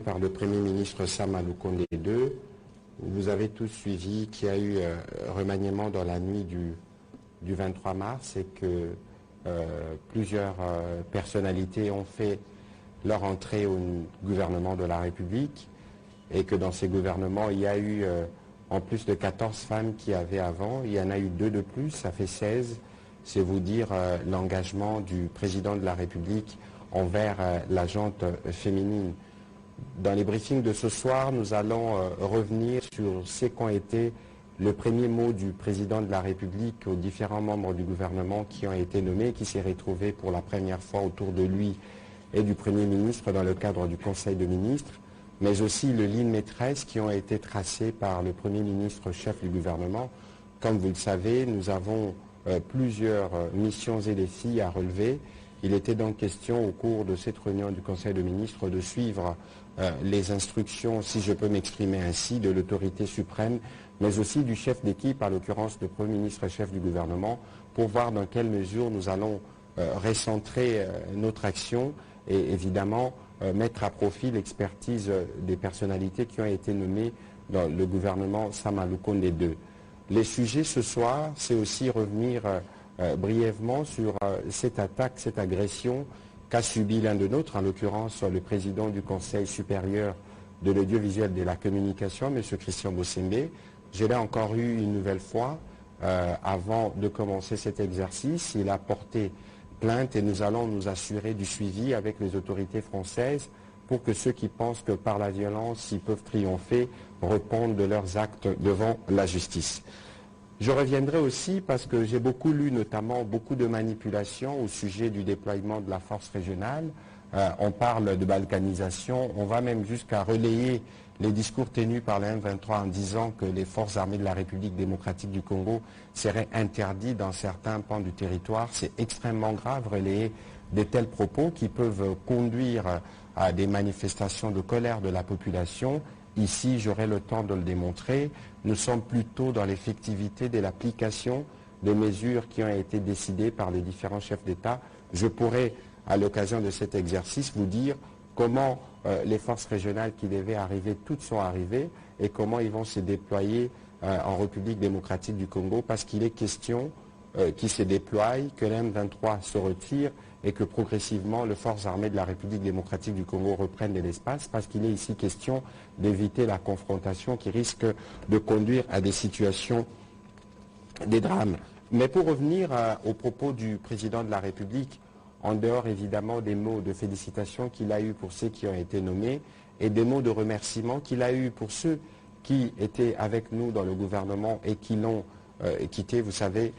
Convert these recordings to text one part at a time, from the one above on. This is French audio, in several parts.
par le Premier ministre Sama Lukonde II. Vous avez tous suivi qu'il y a eu remaniement dans la nuit du 23 mars et que plusieurs personnalités ont fait leur entrée au gouvernement de la République et que dans ces gouvernements, il y a eu en plus de 14 femmes qui avaient avant, il y en a eu 2 de plus, ça fait 16. C'est vous dire l'engagement du président de la République envers la gente féminine. Dans les briefings de ce soir, nous allons revenir sur ce qu'ont été le premier mot du président de la République aux différents membres du gouvernement qui ont été nommés, qui s'est retrouvé pour la première fois autour de lui et du Premier ministre dans le cadre du Conseil de ministres, mais aussi les lignes maîtresses qui ont été tracées par le Premier ministre chef du gouvernement. Comme vous le savez, nous avons plusieurs missions et défis à relever. Il était donc question au cours de cette réunion du Conseil de ministres de suivre les instructions, si je peux m'exprimer ainsi, de l'autorité suprême, mais aussi du chef d'équipe, à l'occurrence le Premier ministre chef du gouvernement, pour voir dans quelle mesure nous allons recentrer notre action et évidemment mettre à profit l'expertise des personnalités qui ont été nommées dans le gouvernement Sama Lukonde II. Les sujets ce soir, c'est aussi revenir brièvement sur cette attaque, cette agression qu'a subi l'un de nôtres, en l'occurrence le président du Conseil supérieur de l'audiovisuel et de la communication, M. Christian Bossembe. Je l'ai encore eu une nouvelle fois avant de commencer cet exercice. Il a porté plainte et nous allons nous assurer du suivi avec les autorités françaises pour que ceux qui pensent que par la violence ils peuvent triompher répondent de leurs actes devant la justice. Je reviendrai aussi parce que j'ai beaucoup lu notamment beaucoup de manipulations au sujet du déploiement de la force régionale. On parle de balkanisation, on va même jusqu'à relayer les discours tenus par le M23 en disant que les forces armées de la République démocratique du Congo seraient interdites dans certains pans du territoire. C'est extrêmement grave relayer de tels propos qui peuvent conduire à des manifestations de colère de la population. Ici, j'aurai le temps de le démontrer. Nous sommes plutôt dans l'effectivité de l'application des mesures qui ont été décidées par les différents chefs d'État. Je pourrai, à l'occasion de cet exercice, vous dire comment les forces régionales qui devaient arriver, toutes sont arrivées, et comment ils vont se déployer en République démocratique du Congo, parce qu'il est question qu'ils se déploient, que l'M23 se retire, et que progressivement les forces armées de la République démocratique du Congo reprennent de l'espace, parce qu'il est ici question d'éviter la confrontation qui risque de conduire à des situations, des drames. Mais pour revenir aux propos du président de la République, en dehors évidemment des mots de félicitations qu'il a eus pour ceux qui ont été nommés et des mots de remerciement qu'il a eus pour ceux qui étaient avec nous dans le gouvernement et qui l'ont quitté, vous savez,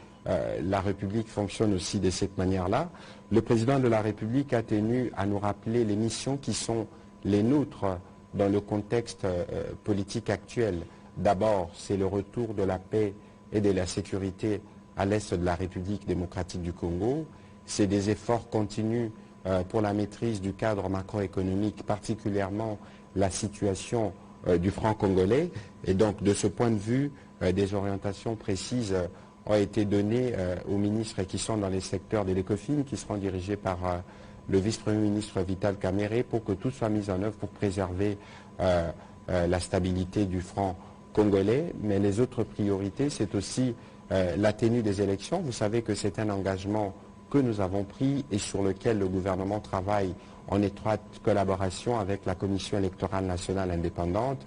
la République fonctionne aussi de cette manière-là. Le président de la République a tenu à nous rappeler les missions qui sont les nôtres dans le contexte politique actuel. D'abord, c'est le retour de la paix et de la sécurité à l'est de la République démocratique du Congo. C'est des efforts continus pour la maîtrise du cadre macroéconomique, particulièrement la situation du franc congolais. Et donc, de ce point de vue, des orientations précises ont été données aux ministres qui sont dans les secteurs de l'ECOFIN, qui seront dirigés par le vice-premier ministre Vital Kamerhe, pour que tout soit mis en œuvre pour préserver la stabilité du franc congolais. Mais les autres priorités, c'est aussi la tenue des élections. Vous savez que c'est un engagement que nous avons pris et sur lequel le gouvernement travaille en étroite collaboration avec la Commission électorale nationale indépendante.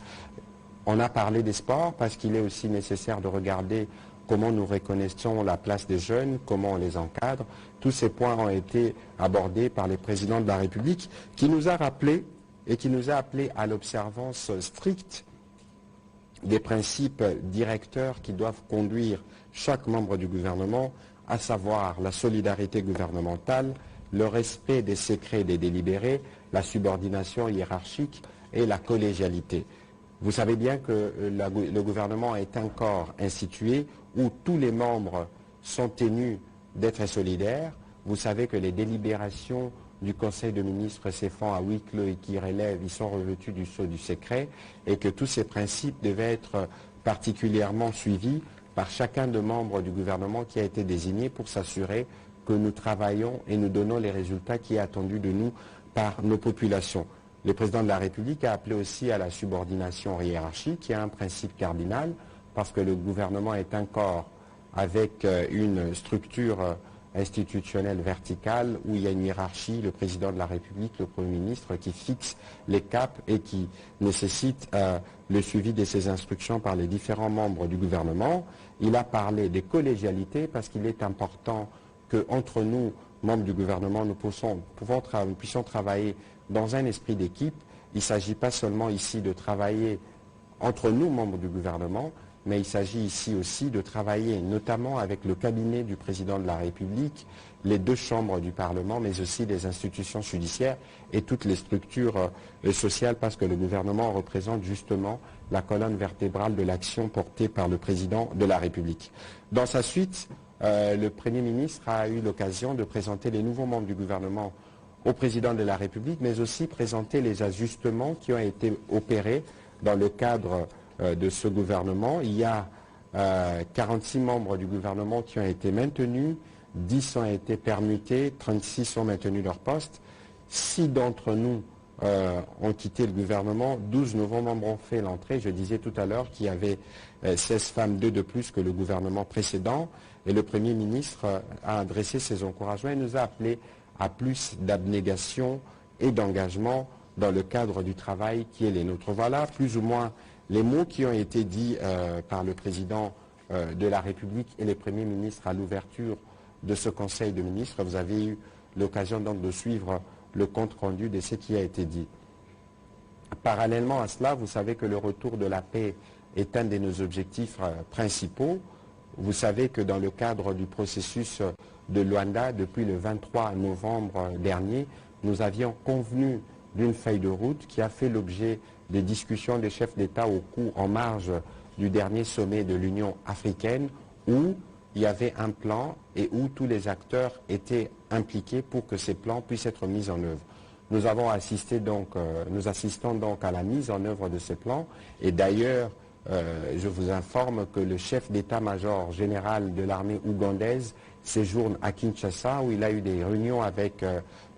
On a parlé des sports parce qu'il est aussi nécessaire de regarder comment nous reconnaissons la place des jeunes, comment on les encadre. Tous ces points ont été abordés par les présidents de la République, qui nous a rappelé et qui nous a appelés à l'observance stricte des principes directeurs qui doivent conduire chaque membre du gouvernement, à savoir la solidarité gouvernementale, le respect des secrets des délibérés, la subordination hiérarchique et la collégialité. Vous savez bien que le gouvernement est un corps institué où tous les membres sont tenus d'être solidaires. Vous savez que les délibérations du Conseil de ministres se font à huis clos et qui relèvent, ils sont revêtus du sceau du secret, et que tous ces principes devaient être particulièrement suivis par chacun des membres du gouvernement qui a été désigné pour s'assurer que nous travaillons et nous donnons les résultats qui sont attendus de nous par nos populations. Le président de la République a appelé aussi à la subordination hiérarchique, qui est un principe cardinal, parce que le gouvernement est un corps avec une structure institutionnelle verticale où il y a une hiérarchie, le président de la République, le Premier ministre, qui fixe les caps et qui nécessite le suivi de ces instructions par les différents membres du gouvernement. Il a parlé des collégialités parce qu'il est important qu'entre nous, membres du gouvernement, nous puissions travailler dans un esprit d'équipe. Il ne s'agit pas seulement ici de travailler entre nous, membres du gouvernement, mais il s'agit ici aussi de travailler notamment avec le cabinet du président de la République, les deux chambres du Parlement, mais aussi les institutions judiciaires et toutes les structures sociales, parce que le gouvernement représente justement la colonne vertébrale de l'action portée par le président de la République. Dans sa suite, le Premier ministre a eu l'occasion de présenter les nouveaux membres du gouvernement au président de la République, mais aussi présenter les ajustements qui ont été opérés dans le cadre de ce gouvernement. Il y a 46 membres du gouvernement qui ont été maintenus, 10 ont été permutés, 36 ont maintenu leur poste. 6 d'entre nous ont quitté le gouvernement, 12 nouveaux membres ont fait l'entrée. Je disais tout à l'heure qu'il y avait 16 femmes, 2 de plus que le gouvernement précédent. Et le Premier ministre a adressé ses encouragements et nous a appelés à plus d'abnégation et d'engagement dans le cadre du travail qui est les nôtres. Voilà plus ou moins les mots qui ont été dits par le président de la République et les premiers ministres à l'ouverture de ce Conseil de ministres. Vous avez eu l'occasion donc de suivre le compte-rendu de ce qui a été dit. Parallèlement à cela, vous savez que le retour de la paix est un de nos objectifs principaux. Vous savez que dans le cadre du processus de Luanda, depuis le 23 novembre dernier, nous avions convenu d'une feuille de route qui a fait l'objet des discussions des chefs d'État en marge du dernier sommet de l'Union africaine, où il y avait un plan et où tous les acteurs étaient impliqués pour que ces plans puissent être mis en œuvre. Nous assistons donc à la mise en œuvre de ces plans et d'ailleurs, je vous informe que le chef d'état-major général de l'armée ougandaise séjourne à Kinshasa où il a eu des réunions avec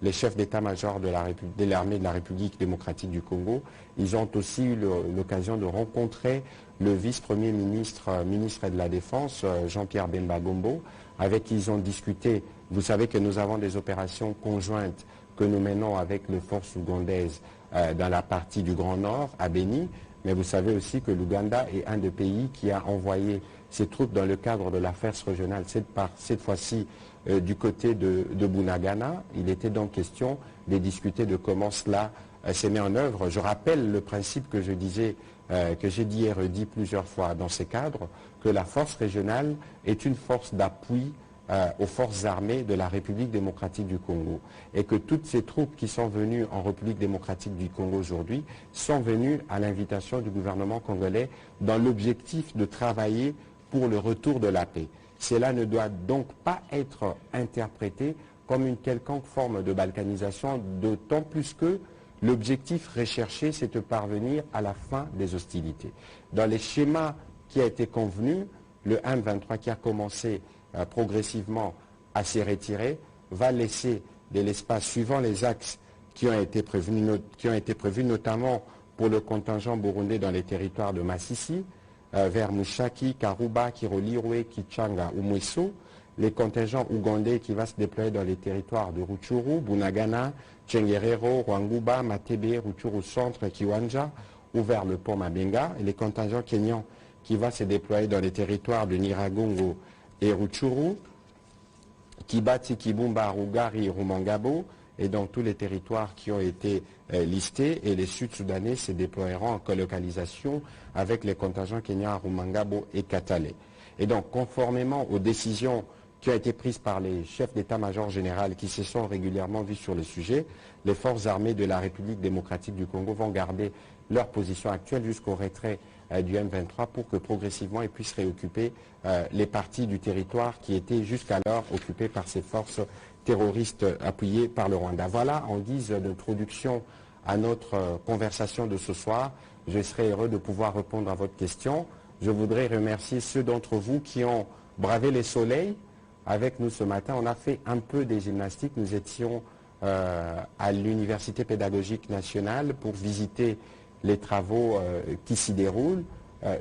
les chefs d'état-major de l'armée de la République démocratique du Congo. Ils ont aussi eu l'occasion de rencontrer le vice-premier ministre, ministre de la Défense, Jean-Pierre Bemba Gombo, avec qui ils ont discuté. Vous savez que nous avons des opérations conjointes que nous menons avec les forces ougandaises dans la partie du Grand Nord, à Béni. Mais vous savez aussi que l'Ouganda est un des pays qui a envoyé ses troupes dans le cadre de l'affaire régionale, cette fois-ci du côté de Bunagana. Il était donc question de discuter de comment cela s'est mis en œuvre. Je rappelle le principe que je disais, que j'ai dit et redit plusieurs fois dans ces cadres, que la force régionale est une force d'appui aux forces armées de la République démocratique du Congo et que toutes ces troupes qui sont venues en République démocratique du Congo aujourd'hui sont venues à l'invitation du gouvernement congolais dans l'objectif de travailler pour le retour de la paix. Cela ne doit donc pas être interprété comme une quelconque forme de balkanisation, d'autant plus que l'objectif recherché, c'est de parvenir à la fin des hostilités. Dans les schémas qui a été convenu, le 1-23 qui a commencé progressivement à s'y retirer, va laisser de l'espace suivant les axes qui ont été prévus notamment pour le contingent burundais dans les territoires de Massissi, vers Mushaki, Karuba, Kirolirwe, Kichanga ou Mweso, les contingents ougandais qui vont se déployer dans les territoires de Rutshuru, Bunagana, Tchengerero, Rwanguba, Matebe, Rutshuru Centre, Kiwanja, ou vers le pont Mabenga, et les contingents kenyans qui vont se déployer dans les territoires de Nyiragongo et Rutshuru, Kibati, Kibumba, Rugari, Rumangabo, et dans tous les territoires qui ont été listés, et les Sud-Soudanais se déploieront en colocalisation avec les contingents kenyans à Rumangabo et Katale. Et donc, conformément aux décisions qui ont été prises par les chefs d'état-major général qui se sont régulièrement vus sur le sujet, les forces armées de la République démocratique du Congo vont garder leur position actuelle jusqu'au retrait du M23 pour que progressivement ils puissent réoccuper les parties du territoire qui étaient jusqu'alors occupées par ces forces terroristes appuyées par le Rwanda. Voilà, en guise d'introduction à notre conversation de ce soir, je serai heureux de pouvoir répondre à votre question. Je voudrais remercier ceux d'entre vous qui ont bravé les soleils avec nous ce matin. On a fait un peu des gymnastiques, nous étions à l'Université pédagogique nationale pour visiter les travaux qui s'y déroulent.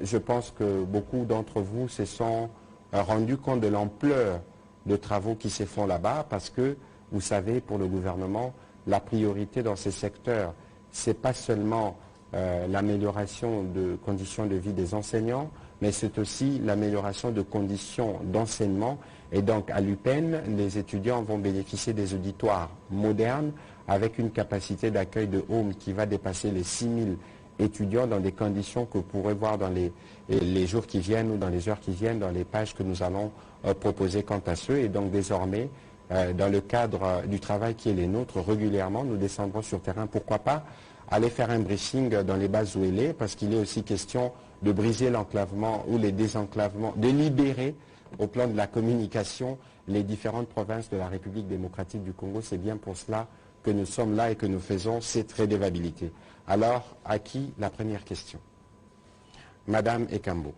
Je pense que beaucoup d'entre vous se sont rendus compte de l'ampleur de travaux qui se font là-bas parce que, vous savez, pour le gouvernement, la priorité dans ces secteurs, ce n'est pas seulement l'amélioration de conditions de vie des enseignants, mais c'est aussi l'amélioration de conditions d'enseignement. Et donc, à l'UPenn, les étudiants vont bénéficier des auditoires modernes avec une capacité d'accueil de home qui va dépasser les 6000 étudiants dans des conditions que vous pourrez voir dans les jours qui viennent ou dans les heures qui viennent, dans les pages que nous allons proposer quant à ceux. Et donc, désormais, dans le cadre du travail qui est les nôtres, régulièrement, nous descendrons sur terrain. Pourquoi pas aller faire un briefing dans les bases où elle est, parce qu'il est aussi question de briser l'enclavement ou les désenclavements, de libérer au plan de la communication les différentes provinces de la République démocratique du Congo. C'est bien pour cela que nous sommes là et que nous faisons cette redevabilité. Alors, à qui la première question? Madame Ekambo.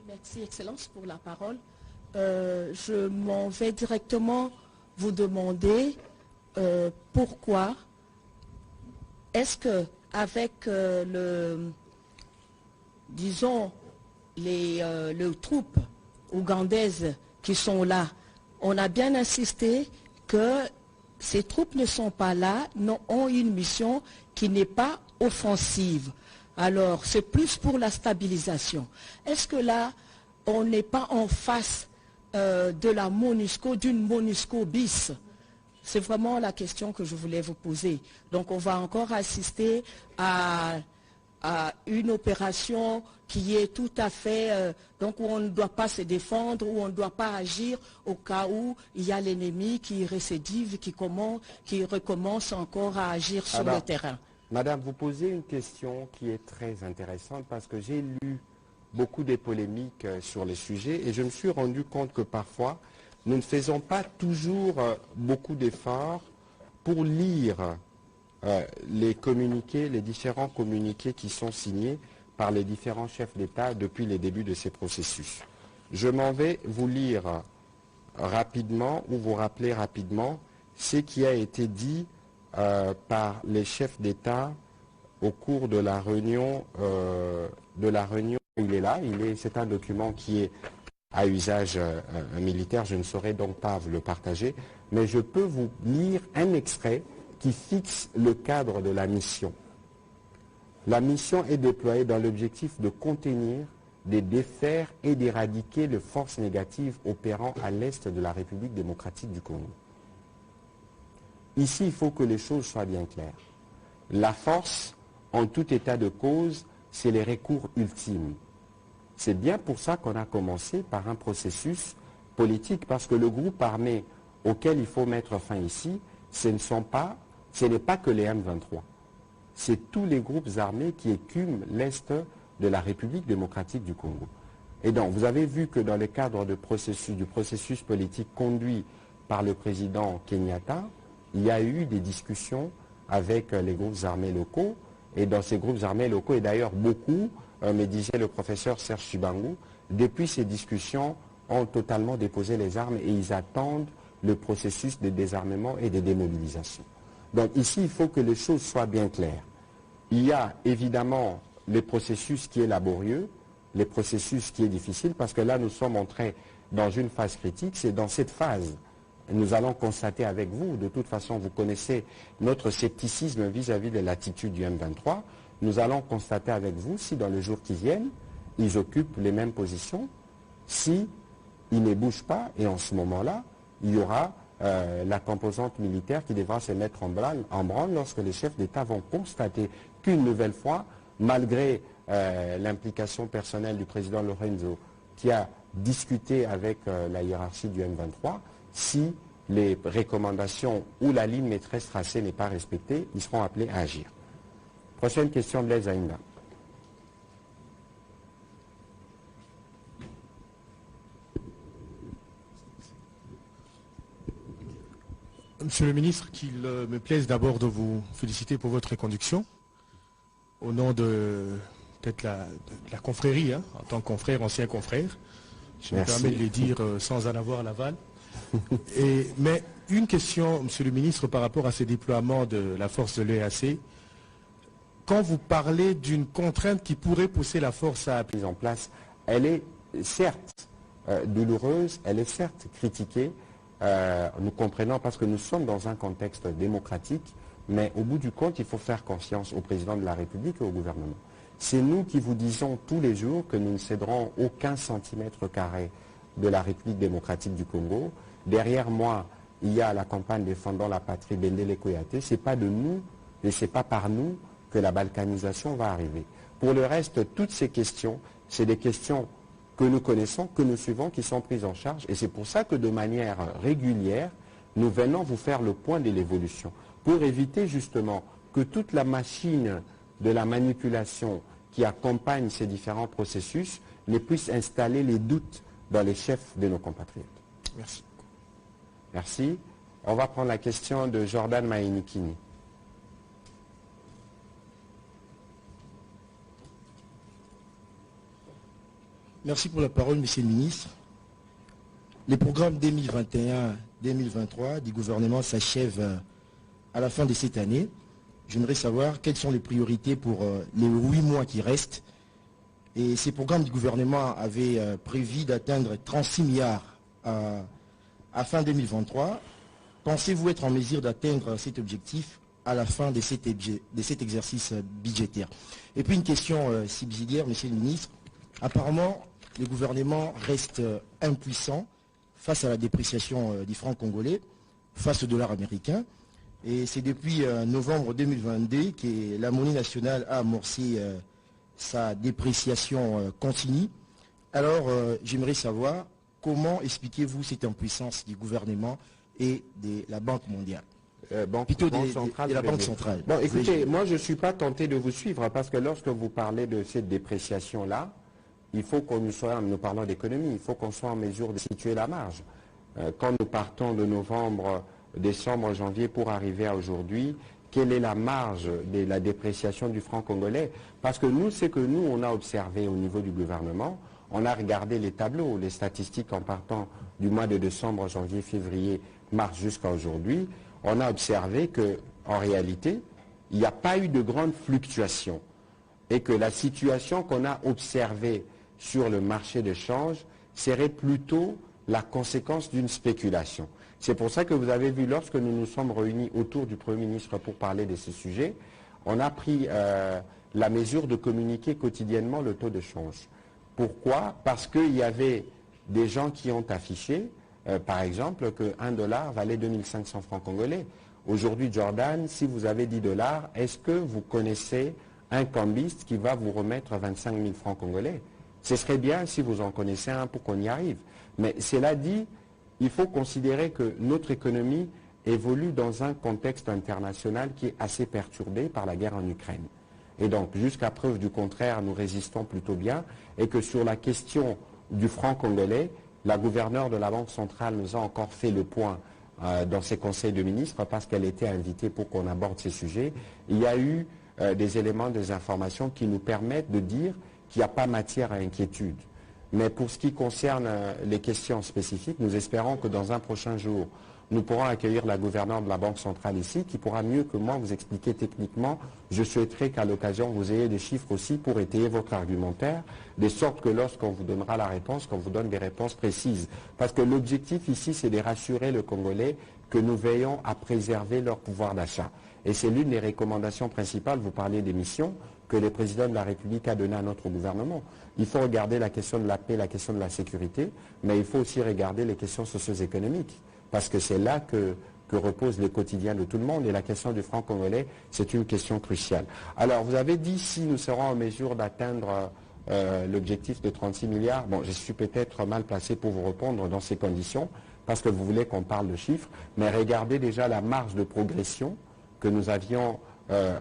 Merci, Excellence, pour la parole. Je m'en vais directement vous demander pourquoi est-ce que avec disons, les troupes ougandaises qui sont là, on a bien insisté que ces troupes ne sont pas là, ont une mission qui n'est pas offensive. Alors, c'est plus pour la stabilisation. Est-ce que là, on n'est pas en face de la MONUSCO, d'une MONUSCO bis? C'est vraiment la question que je voulais vous poser. Donc, on va encore assister à une opération qui est tout à fait, donc où on ne doit pas se défendre, où on ne doit pas agir au cas où il y a l'ennemi qui récidive, qui recommence encore à agir sur le terrain. Madame, vous posez une question qui est très intéressante parce que j'ai lu beaucoup de polémiques sur les sujets et je me suis rendu compte que parfois, nous ne faisons pas toujours beaucoup d'efforts pour lire les communiqués, les différents communiqués qui sont signés par les différents chefs d'État depuis les débuts de ces processus. Je m'en vais vous lire rapidement ou vous rappeler rapidement ce qui a été dit par les chefs d'État au cours de la réunion où il est là. C'est un document qui est à usage militaire, je ne saurais donc pas vous le partager, mais je peux vous lire un extrait qui fixe le cadre de la mission. La mission est déployée dans l'objectif de contenir, de défaire et d'éradiquer les forces négatives opérant à l'est de la République démocratique du Congo. Ici, il faut que les choses soient bien claires. La force, en tout état de cause, c'est les recours ultimes. C'est bien pour ça qu'on a commencé par un processus politique, parce que le groupe armé auquel il faut mettre fin ici, ce n'est pas que les M23. C'est tous les groupes armés qui écument l'Est de la République démocratique du Congo. Et donc, vous avez vu que dans le cadre du processus politique conduit par le président Kenyatta, il y a eu des discussions avec les groupes armés locaux. Et dans ces groupes armés locaux, et d'ailleurs beaucoup, me disait le professeur Serge Chibangu, depuis ces discussions, ont totalement déposé les armes et ils attendent le processus de désarmement et de démobilisation. Donc ici, il faut que les choses soient bien claires. Il y a évidemment le processus qui est laborieux, le processus qui est difficile, parce que là, nous sommes entrés dans une phase critique. C'est dans cette phase, nous allons constater avec vous, de toute façon, vous connaissez notre scepticisme vis-à-vis de l'attitude du M23. Nous allons constater avec vous si dans les jours qui viennent, ils occupent les mêmes positions, si ils ne bougent pas, et en ce moment-là, il y aura la composante militaire qui devra se mettre en branle lorsque les chefs d'État vont constater qu'une nouvelle fois, malgré l'implication personnelle du président Lorenzo, qui a discuté avec la hiérarchie du M23, si les recommandations ou la ligne maîtresse tracée n'est pas respectée, ils seront appelés à agir. Prochaine question, Blaise Aïnda. Monsieur le ministre, qu'il me plaise d'abord de vous féliciter pour votre conduction. Au nom de peut-être la confrérie, hein, en tant que confrère, ancien confrère. Je me permets de les dire sans en avoir l'aval. Mais une question, monsieur le ministre, par rapport à ces déploiements de la force de l'EAC. Quand vous parlez d'une contrainte qui pourrait pousser la force à mise en place, elle est certes douloureuse, elle est certes critiquée, nous comprenons parce que nous sommes dans un contexte démocratique, mais au bout du compte, il faut faire confiance au président de la République et au gouvernement. C'est nous qui vous disons tous les jours que nous ne céderons aucun centimètre carré de la République démocratique du Congo. Derrière moi, il y a la campagne défendant la patrie Bendele Koyate. Ce n'est pas de nous et ce n'est pas par nous que la balkanisation va arriver. Pour le reste, toutes ces questions, c'est des questions que nous connaissons, que nous suivons, qui sont prises en charge. Et c'est pour ça que de manière régulière, nous venons vous faire le point de l'évolution, pour éviter justement que toute la machine de la manipulation qui accompagne ces différents processus ne puisse installer les doutes dans les chefs de nos compatriotes. Merci. Merci. On va prendre la question de Jordan Maïnikini. Merci pour la parole, Monsieur le Ministre. Les programmes 2021-2023 du gouvernement s'achèvent à la fin de cette année. J'aimerais savoir quelles sont les priorités pour les 8 mois qui restent. Et ces programmes du gouvernement avaient prévu d'atteindre 36 milliards à fin 2023. Pensez-vous être en mesure d'atteindre cet objectif à la fin de cet exercice budgétaire? Et puis une question subsidiaire, Monsieur le Ministre. Apparemment, le gouvernement reste impuissant face à la dépréciation du franc congolais, face au dollar américain. Et c'est depuis novembre 2022 que la monnaie nationale a amorcé sa dépréciation continue. Alors, j'aimerais savoir comment expliquez-vous cette impuissance du gouvernement et de la Banque mondiale, plutôt de la Banque centrale. Bon, écoutez, moi je ne suis pas tenté de vous suivre parce que lorsque vous parlez de cette dépréciation-là, il faut qu'on nous parlons d'économie, il faut qu'on soit en mesure de situer la marge. Quand nous partons de novembre, décembre, janvier pour arriver à aujourd'hui, quelle est la marge de la dépréciation du franc congolais? Parce que nous, c'est que nous, on a observé au niveau du gouvernement, on a regardé les tableaux, les statistiques en partant du mois de décembre, janvier, février, mars jusqu'à aujourd'hui, on a observé qu'en réalité, il n'y a pas eu de grande fluctuation et que la situation qu'on a observée sur le marché de change serait plutôt la conséquence d'une spéculation. C'est pour ça que vous avez vu, lorsque nous nous sommes réunis autour du Premier ministre pour parler de ce sujet, on a pris la mesure de communiquer quotidiennement le taux de change. Pourquoi? Parce qu'il y avait des gens qui ont affiché, par exemple, que $1 valait 2500 francs congolais. Aujourd'hui, Jordan, si vous avez $10, est-ce que vous connaissez un cambiste qui va vous remettre 25 000 francs congolais? Ce serait bien si vous en connaissez un pour qu'on y arrive. Mais cela dit, il faut considérer que notre économie évolue dans un contexte international qui est assez perturbé par la guerre en Ukraine. Et donc, jusqu'à preuve du contraire, nous résistons plutôt bien. Et que sur la question du franc congolais, la gouverneure de la Banque centrale nous a encore fait le point dans ses conseils de ministres parce qu'elle était invitée pour qu'on aborde ces sujets. Il y a eu des éléments, des informations qui nous permettent de dire qu'il n'y a pas matière à inquiétude. Mais pour ce qui concerne les questions spécifiques, nous espérons que dans un prochain jour, nous pourrons accueillir la gouverneure de la Banque centrale ici, qui pourra mieux que moi vous expliquer techniquement. Je souhaiterais qu'à l'occasion, vous ayez des chiffres aussi pour étayer votre argumentaire, de sorte que lorsqu'on vous donnera la réponse, qu'on vous donne des réponses précises. Parce que l'objectif ici, c'est de rassurer le Congolais que nous veillons à préserver leur pouvoir d'achat. Et c'est l'une des recommandations principales, vous parlez des missions, que le président de la République a donné à notre gouvernement. Il faut regarder la question de la paix, la question de la sécurité, mais il faut aussi regarder les questions socio-économiques, parce que c'est là que repose le quotidien de tout le monde, et la question du franc congolais, c'est une question cruciale. Alors, vous avez dit si nous serons en mesure d'atteindre l'objectif de 36 milliards. Bon, je suis peut-être mal placé pour vous répondre dans ces conditions, parce que vous voulez qu'on parle de chiffres, mais regardez déjà la marge de progression que nous avions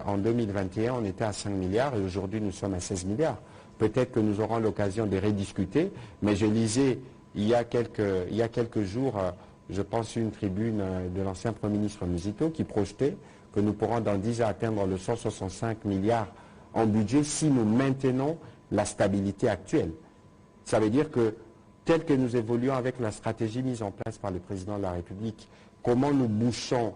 en 2021, on était à 5 milliards et aujourd'hui nous sommes à 16 milliards. Peut-être que nous aurons l'occasion de rediscuter, mais je lisais il y a quelques jours je pense, une tribune de l'ancien Premier ministre Muzito qui projetait que nous pourrons dans 10 ans atteindre le 165 milliards en budget si nous maintenons la stabilité actuelle. Ça veut dire que, tel que nous évoluons avec la stratégie mise en place par le président de la République, comment nous bouchons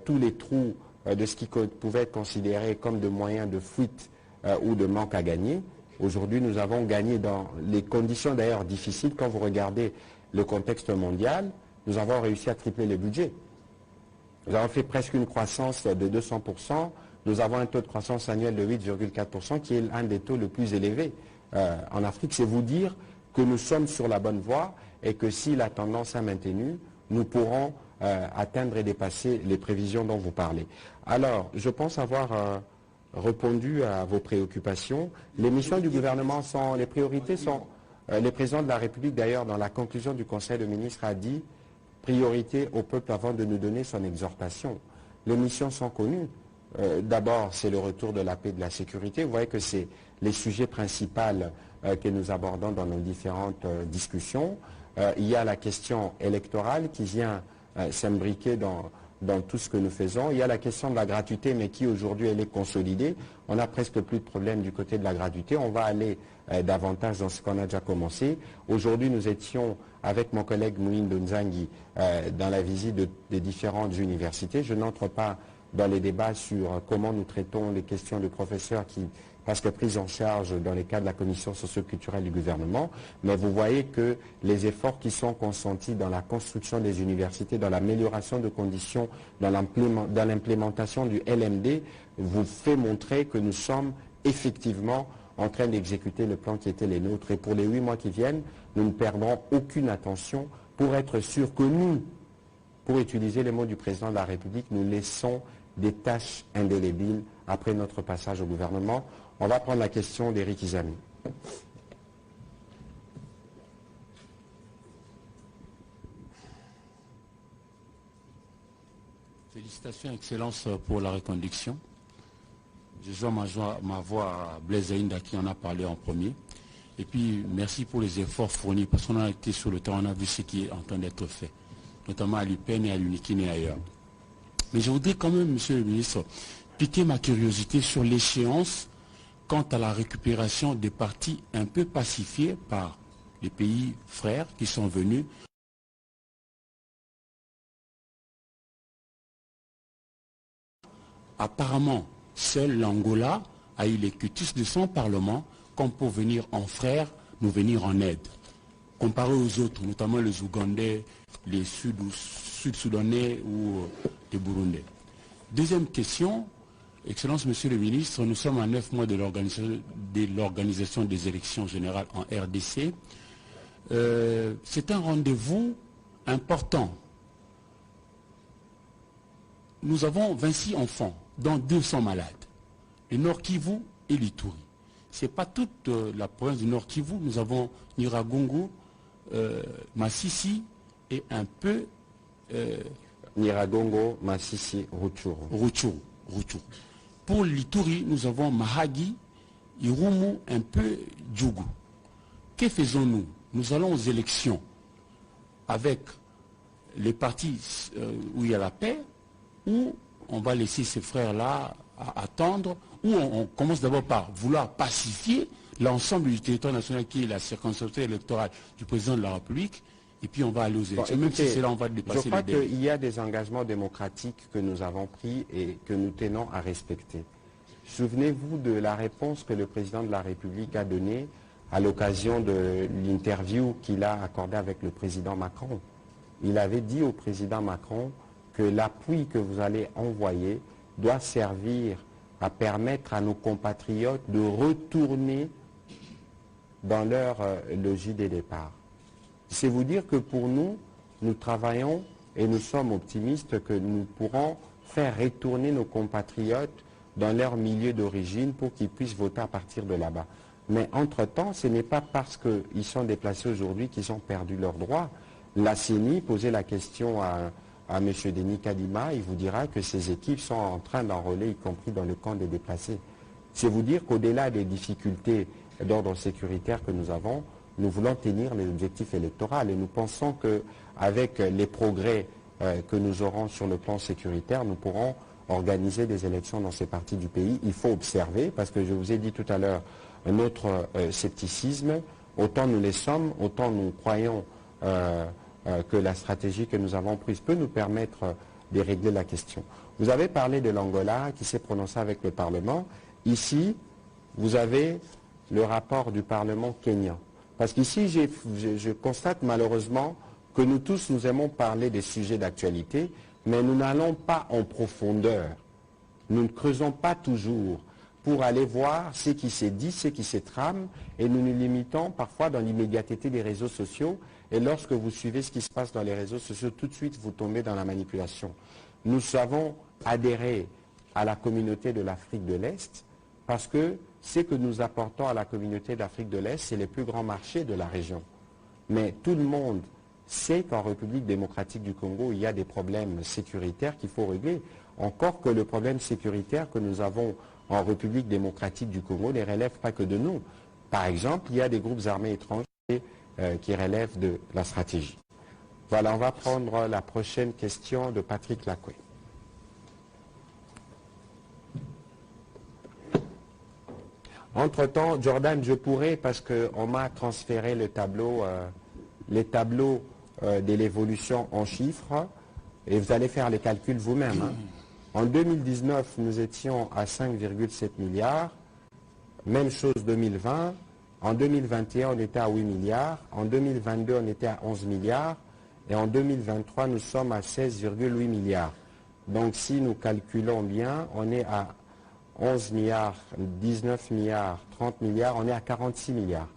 tous les trous de ce qui pouvait être considéré comme de moyens de fuite ou de manque à gagner. Aujourd'hui, nous avons gagné dans les conditions d'ailleurs difficiles. Quand vous regardez le contexte mondial, nous avons réussi à tripler le budget. Nous avons fait presque une croissance de 200%. Nous avons un taux de croissance annuel de 8,4% qui est l'un des taux les plus élevés en Afrique. C'est vous dire que nous sommes sur la bonne voie et que si la tendance est maintenue, nous pourrons atteindre et dépasser les prévisions dont vous parlez. Alors, je pense avoir répondu à vos préoccupations. Les missions du gouvernement sont, les priorités sont, le président de la République d'ailleurs dans la conclusion du Conseil des ministres a dit priorité au peuple avant de nous donner son exhortation. Les missions sont connues. D'abord, c'est le retour de la paix et de la sécurité. Vous voyez que c'est les sujets principaux que nous abordons dans nos différentes discussions. Il y a la question électorale qui vient s'imbriquer dans tout ce que nous faisons. Il y a la question de la gratuité, mais qui aujourd'hui elle est consolidée. On n'a presque plus de problème du côté de la gratuité. On va aller davantage dans ce qu'on a déjà commencé. Aujourd'hui, nous étions avec mon collègue Mouine Donzangi dans la visite des différentes universités. Je n'entre pas dans les débats sur comment nous traitons les questions de professeurs qui parce que prise en charge dans les cas de la commission socio-culturelle du gouvernement, mais vous voyez que les efforts qui sont consentis dans la construction des universités, dans l'amélioration de conditions, dans l'implémentation du LMD, vous fait montrer que nous sommes effectivement en train d'exécuter le plan qui était les nôtres. Et pour les 8 mois qui viennent, nous ne perdrons aucune attention pour être sûr que nous, pour utiliser les mots du président de la République, nous laissons des tâches indélébiles après notre passage au gouvernement. On va prendre la question d'Éric Izami. Félicitations, Excellence, pour la reconduction. Je joins ma voix à Blaise Ainda qui en a parlé en premier. Et puis, merci pour les efforts fournis, parce qu'on a été sur le terrain, on a vu ce qui est en train d'être fait, notamment à l'UPEN et à l'UNIKIN et ailleurs. Mais je voudrais quand même, Monsieur le Ministre, piquer ma curiosité sur l'échéance quant à la récupération des parties un peu pacifiées par les pays frères qui sont venus. Apparemment, seul l'Angola a eu les cutis de son Parlement comme pour venir en frère, nous venir en aide. Comparé aux autres, notamment les Ougandais, les Sud-Soudanais ou les Burundais. Deuxième question. Excellence, Monsieur le Ministre, nous sommes à 9 mois de l'organisation des élections générales en RDC. C'est un rendez-vous important. Nous avons 26 enfants, dont 2 sont malades. Le Nord Kivu et l'Ituri. Ce n'est pas toute la province du Nord Kivu. Nous avons Nyiragongo, Massissi et un peu... Nyiragongo, Massissi, Rutshuru. Pour l'Ituri, nous avons Mahagi, Irumu, un peu Djougou. Que faisons-nous? Nous allons aux élections avec les partis où il y a la paix, ou on va laisser ces frères-là attendre, ou on commence d'abord par vouloir pacifier l'ensemble du territoire national qui est la circonscription électorale du président de la République, et puis on va aller aux élections. Même si c'est là, on va dépasser. Je crois qu'il y a des engagements démocratiques que nous avons pris et que nous tenons à respecter. Souvenez-vous de la réponse que le président de la République a donnée à l'occasion de l'interview qu'il a accordée avec le président Macron. Il avait dit au président Macron que l'appui que vous allez envoyer doit servir à permettre à nos compatriotes de retourner dans leur logis de départ. C'est vous dire que pour nous, nous travaillons et nous sommes optimistes que nous pourrons faire retourner nos compatriotes dans leur milieu d'origine pour qu'ils puissent voter à partir de là-bas. Mais entre-temps, ce n'est pas parce qu'ils sont déplacés aujourd'hui qu'ils ont perdu leurs droits. La CENI posait la question à M. Denis Kadima, il vous dira que ces équipes sont en train d'enrôler, y compris dans le camp des déplacés. C'est vous dire qu'au-delà des difficultés d'ordre sécuritaire que nous avons, nous voulons tenir les objectifs électoraux et nous pensons qu'avec les progrès que nous aurons sur le plan sécuritaire, nous pourrons organiser des élections dans ces parties du pays. Il faut observer, parce que je vous ai dit tout à l'heure, notre scepticisme, autant nous les sommes, autant nous croyons que la stratégie que nous avons prise peut nous permettre de régler la question. Vous avez parlé de l'Angola qui s'est prononcé avec le Parlement. Ici, vous avez le rapport du Parlement kényan. Parce qu'ici, je constate malheureusement que nous tous, nous aimons parler des sujets d'actualité, mais nous n'allons pas en profondeur. Nous ne creusons pas toujours pour aller voir ce qui s'est dit, ce qui s'est trame, et nous nous limitons parfois dans l'immédiateté des réseaux sociaux. Et lorsque vous suivez ce qui se passe dans les réseaux sociaux, tout de suite, vous tombez dans la manipulation. Nous avons adhéré à la communauté de l'Afrique de l'Est parce que ce que nous apportons à la communauté d'Afrique de l'Est, c'est les plus grands marchés de la région. Mais tout le monde sait qu'en République démocratique du Congo, il y a des problèmes sécuritaires qu'il faut régler. Encore que le problème sécuritaire que nous avons en République démocratique du Congo ne relève pas que de nous. Par exemple, il y a des groupes armés étrangers qui relèvent de la stratégie. Voilà, on va prendre la prochaine question de Patrick Lacoué. Entre-temps, Jordan, je pourrais, parce qu'on m'a transféré le tableau, les tableaux de l'évolution en chiffres, et vous allez faire les calculs vous-même. Hein. En 2019, nous étions à 5,7 milliards. Même chose 2020. En 2021, on était à 8 milliards. En 2022, on était à 11 milliards. Et en 2023, nous sommes à 16,8 milliards. Donc si nous calculons bien, on est à 11 milliards, 19 milliards, 30 milliards, on est à 46 milliards.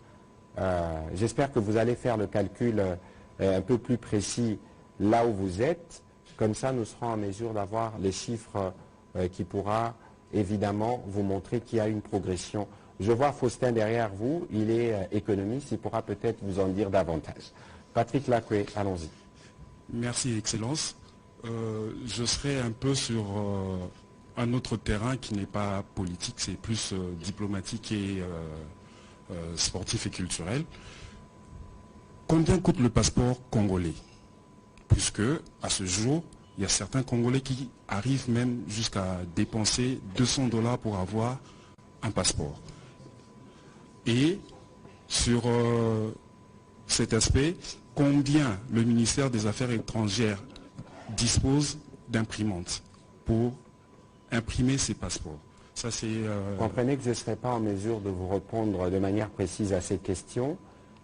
J'espère que vous allez faire le calcul un peu plus précis là où vous êtes. Comme ça, nous serons en mesure d'avoir les chiffres qui pourra évidemment vous montrer qu'il y a une progression. Je vois Faustin derrière vous, il est économiste, il pourra peut-être vous en dire davantage. Patrick Lacoué, allons-y. Merci, Excellence. Je serai un peu sur un autre terrain qui n'est pas politique, c'est plus diplomatique et sportif et culturel. Combien coûte le passeport congolais? Puisque, à ce jour, il y a certains Congolais qui arrivent même jusqu'à dépenser 200 $ pour avoir un passeport. Et sur cet aspect, combien le ministère des Affaires étrangères dispose d'imprimantes pour imprimer ces passeports? Ça, comprenez que je ne serai pas en mesure de vous répondre de manière précise à cette question,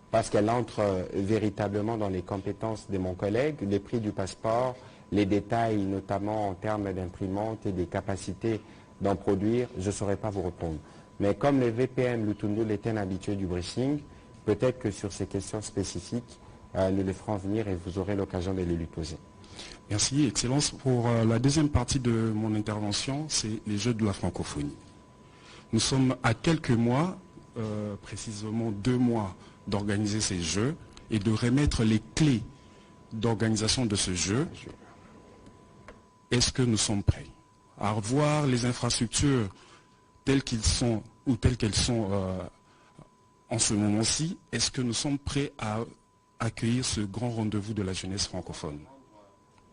parce qu'elle entre véritablement dans les compétences de mon collègue, les prix du passeport, les détails notamment en termes d'imprimantes et des capacités d'en produire, je ne saurais pas vous répondre. Mais comme le VPM Lutundu est un habitué du briefing, peut-être que sur ces questions spécifiques, nous les ferons venir et vous aurez l'occasion de les lui poser. Merci, Excellence. Pour la deuxième partie de mon intervention, c'est les Jeux de la francophonie. Nous sommes à quelques mois, précisément 2 mois, d'organiser ces Jeux et de remettre les clés d'organisation de ce jeu. Est-ce que nous sommes prêts à revoir les infrastructures telles qu'elles sont ou telles qu'elles sont en ce moment-ci? Est-ce que nous sommes prêts à accueillir ce grand rendez-vous de la jeunesse francophone?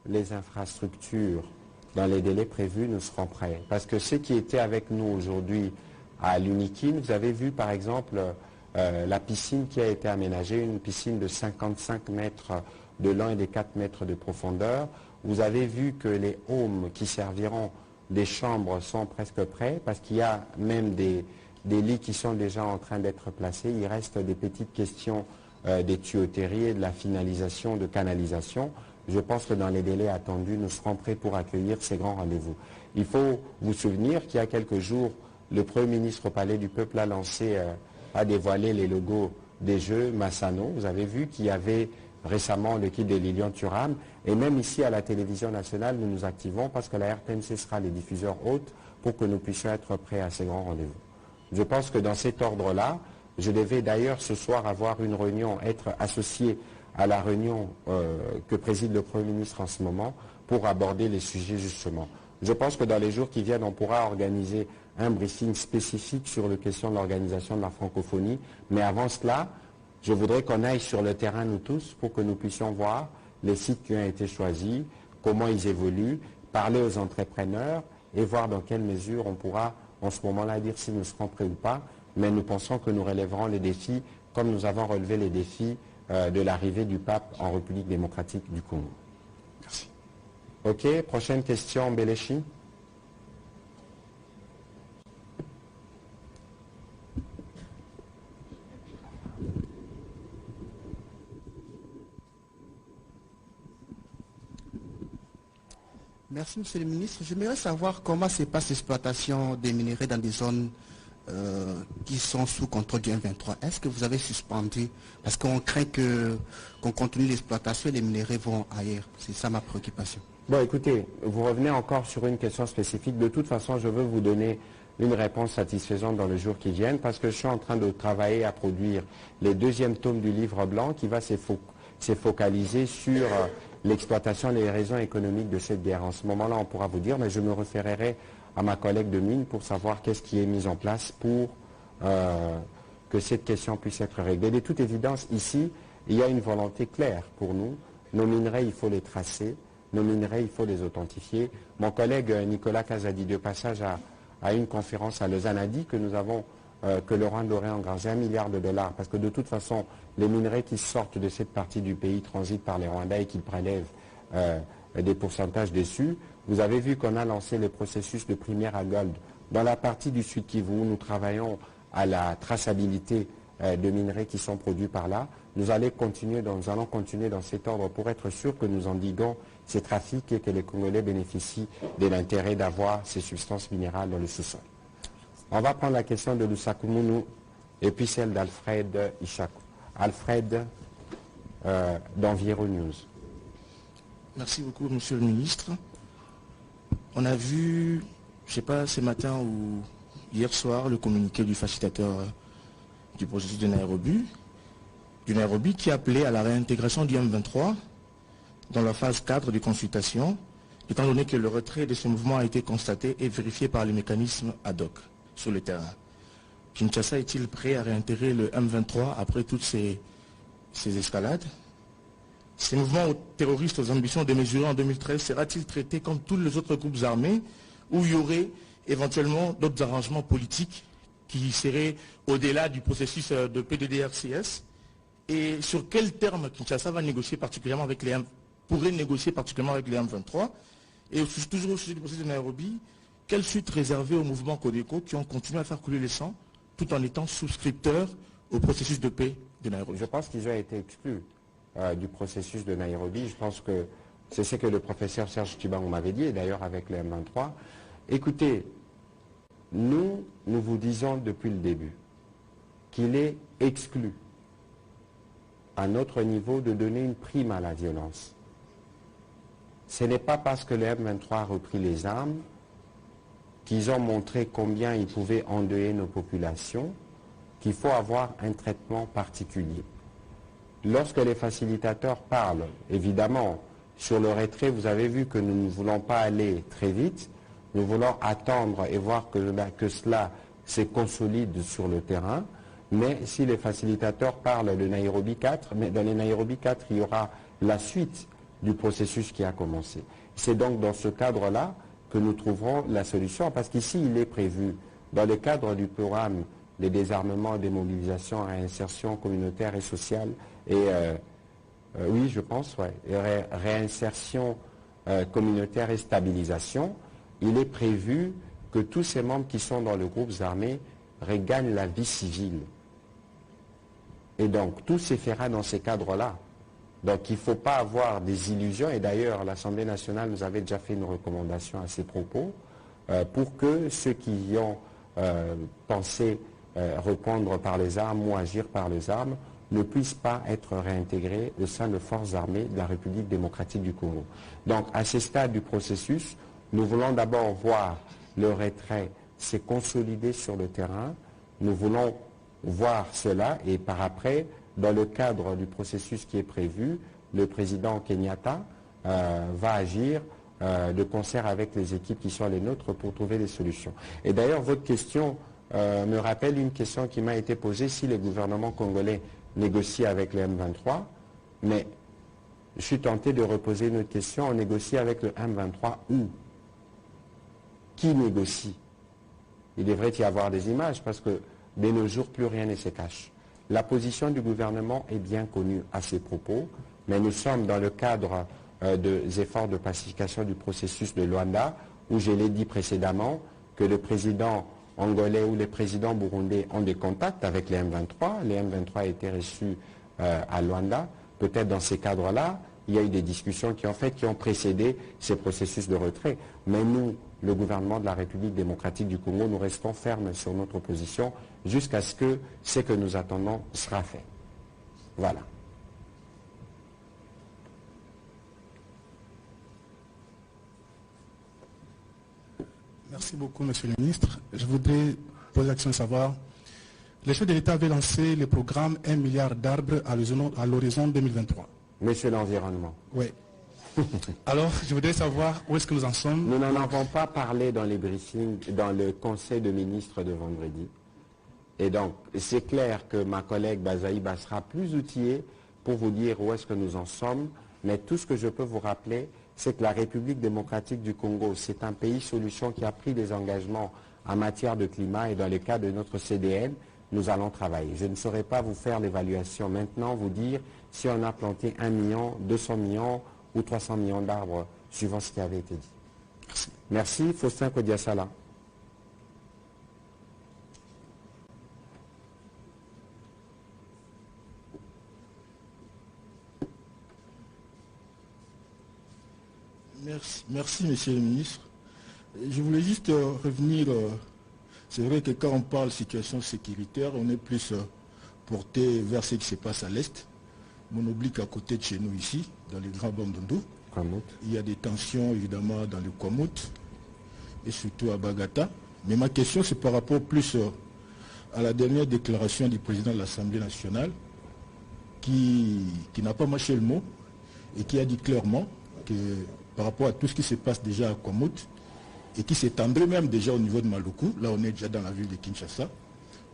Les infrastructures, dans les délais prévus, nous serons prêts. Parce que ceux qui étaient avec nous aujourd'hui à l'Unikin, vous avez vu par exemple la piscine qui a été aménagée, une piscine de 55 mètres de long et de 4 mètres de profondeur. Vous avez vu que les homes qui serviront des chambres sont presque prêts, parce qu'il y a même des lits qui sont déjà en train d'être placés. Il reste des petites questions des tuyauteries et de la finalisation de canalisation. Je pense que dans les délais attendus, nous serons prêts pour accueillir ces grands rendez-vous. Il faut vous souvenir qu'il y a quelques jours, le Premier ministre au Palais du Peuple a lancé, a dévoilé les logos des Jeux Massano. Vous avez vu qu'il y avait récemment le kit de Lilian Thuram. Et même ici à la télévision nationale, nous nous activons parce que la RTNC sera les diffuseurs hôtes pour que nous puissions être prêts à ces grands rendez-vous. Je pense que dans cet ordre-là, je devais d'ailleurs ce soir avoir une réunion, être associé à la réunion que préside le Premier ministre en ce moment pour aborder les sujets justement. Je pense que dans les jours qui viennent, on pourra organiser un briefing spécifique sur la question de l'organisation de la francophonie. Mais avant cela, Je voudrais qu'on aille sur le terrain, nous tous, pour que nous puissions voir les sites qui ont été choisis, comment ils évoluent, parler aux entrepreneurs et voir dans quelle mesure on pourra, en ce moment-là, dire si nous serons prêts ou pas. Mais nous pensons que nous relèverons les défis comme nous avons relevé les défis de l'arrivée du pape en République démocratique du Congo. Merci. OK, prochaine question, Béléchi. Merci, Monsieur le Ministre. J'aimerais savoir comment se passe l'exploitation des minerais dans des zones qui sont sous contrôle du M23. Est-ce que vous avez suspendu? Parce qu'on craint qu'on continue l'exploitation et les minerais vont ailleurs. C'est ça ma préoccupation. Bon, écoutez, vous revenez encore sur une question spécifique. De toute façon, je veux vous donner une réponse satisfaisante dans les jours qui viennent parce que je suis en train de travailler à produire les deuxièmes tomes du livre blanc qui va se focaliser sur l'exploitation et les raisons économiques de cette guerre. En ce moment-là, on pourra vous dire, mais je me référerai à ma collègue de mine pour savoir qu'est-ce qui est mis en place pour que cette question puisse être réglée. De toute évidence, ici, il y a une volonté claire pour nous. Nos minerais, il faut les tracer. Nos minerais, il faut les authentifier. Mon collègue Nicolas Kazadi, de passage à une conférence à Lausanne, a dit que nous avons, que le Rwanda aurait engagé $1 milliard, parce que de toute façon, les minerais qui sortent de cette partie du pays transitent par les Rwandais et qu'ils prélèvent des pourcentages dessus. Vous avez vu qu'on a lancé le processus de primaire à gold. Dans la partie du Sud Kivu, nous travaillons à la traçabilité de minerais qui sont produits par là. Nous allons continuer dans cet ordre pour être sûr que nous endiguons ces trafics et que les Congolais bénéficient de l'intérêt d'avoir ces substances minérales dans le sous-sol. On va prendre la question de Lusakumunu et puis celle d'Alfred Ishaku. Alfred d'Environ News. Merci beaucoup, Monsieur le Ministre. On a vu, je ne sais pas, ce matin ou hier soir, le communiqué du facilitateur du processus de Nairobi, qui appelait à la réintégration du M23 dans la phase 4 de consultation, étant donné que le retrait de ce mouvement a été constaté et vérifié par les mécanismes ad hoc sur le terrain. Kinshasa est-il prêt à réintégrer le M23 après toutes ces escalades? Ces mouvements terroristes aux ambitions démesurées en 2013 sera-t-il traité comme tous les autres groupes armés ou il y aurait éventuellement d'autres arrangements politiques qui seraient au-delà du processus de PDDRCS? Et sur quel terme Kinshasa va négocier particulièrement avec pourrait négocier particulièrement avec les M23? Et toujours au sujet du processus de Nairobi, quelle suite réservée aux mouvements Codeco qui ont continué à faire couler le sang tout en étant souscripteurs au processus de paix de Nairobi? Je pense qu'ils ont été exclus du processus de Nairobi. Je pense que c'est ce que le professeur Serge Tibang m'avait dit, et d'ailleurs avec les M23. Écoutez, nous vous disons depuis le début qu'il est exclu à notre niveau de donner une prime à la violence. Ce n'est pas parce que le M23 a repris les armes qu'ils ont montré combien ils pouvaient endeuiller nos populations qu'il faut avoir un traitement particulier. Lorsque les facilitateurs parlent, évidemment, sur le retrait, vous avez vu que nous ne voulons pas aller très vite, nous voulons attendre et voir que cela se consolide sur le terrain. Mais si les facilitateurs parlent de Nairobi 4, mais dans les Nairobi 4, il y aura la suite du processus qui a commencé. C'est donc dans ce cadre-là que nous trouverons la solution, parce qu'ici, il est prévu, dans le cadre du programme de désarmement, démobilisation, réinsertion communautaire et sociale, et oui, je pense, ouais, réinsertion communautaire et stabilisation, il est prévu que tous ces membres qui sont dans les groupes armés regagnent la vie civile. Et donc, tout se fera dans ces cadres-là. Donc, il ne faut pas avoir des illusions. Et d'ailleurs, l'Assemblée nationale nous avait déjà fait une recommandation à ces propos pour que ceux qui y ont pensé répondre par les armes ou agir par les armes ne puissent pas être réintégrés au sein de forces armées de la République démocratique du Congo. Donc, à ce stade du processus, nous voulons d'abord voir le retrait se consolider sur le terrain. Nous voulons voir cela et par après, dans le cadre du processus qui est prévu, le président Kenyatta va agir de concert avec les équipes qui sont les nôtres pour trouver des solutions. Et d'ailleurs, votre question me rappelle une question qui m'a été posée: si le gouvernement congolais négocie avec le M23, mais je suis tenté de reposer une autre question. On négocie avec le M23 où? Qui négocie? Il devrait y avoir des images parce que de nos jours, plus rien ne se cache. La position du gouvernement est bien connue à ces propos, mais nous sommes dans le cadre des efforts de pacification du processus de Luanda, où je l'ai dit précédemment que le président angolais ou les présidents burundais ont des contacts avec les M23. Les M23 a été reçus à Luanda. Peut-être dans ces cadres-là, il y a eu des discussions qui ont précédé ces processus de retrait. Mais nous, le gouvernement de la République démocratique du Congo, nous restons fermes sur notre position jusqu'à ce que ce que nous attendons sera fait. Voilà. Merci beaucoup, Monsieur le ministre. Je voudrais poser la question de savoir, les chefs de l'État avaient lancé le programme 1 milliard d'arbres à l'horizon 2023. Monsieur l'Environnement. Oui. Alors, je voudrais savoir où est-ce que nous en sommes. Nous n'en avons pas parlé dans les briefings, dans le Conseil de ministres de vendredi. Et donc, c'est clair que ma collègue Bazaïba sera plus outillée pour vous dire où est-ce que nous en sommes. Mais tout ce que je peux vous rappeler, c'est que la République démocratique du Congo, c'est un pays solution qui a pris des engagements en matière de climat et dans le cadre de notre CDN, nous allons travailler. Je ne saurais pas vous faire l'évaluation maintenant, vous dire si on a planté 1 million, 200 millions ou 300 millions d'arbres, suivant ce qui avait été dit. Merci. Merci, Faustin Kodiasala. Merci, Monsieur le ministre. Je voulais juste revenir, c'est vrai que quand on parle situation sécuritaire, on est plus porté vers ce qui se passe à l'Est. On oublie qu'à côté de chez nous ici, dans les grands Bandundu, il y a des tensions évidemment dans le Kwamut et surtout à Bagata. Mais ma question c'est par rapport plus à la dernière déclaration du président de l'Assemblée nationale qui n'a pas mâché le mot et qui a dit clairement que par rapport à tout ce qui se passe déjà à Kwamut et qui s'étendrait même déjà au niveau de Maluku, là on est déjà dans la ville de Kinshasa,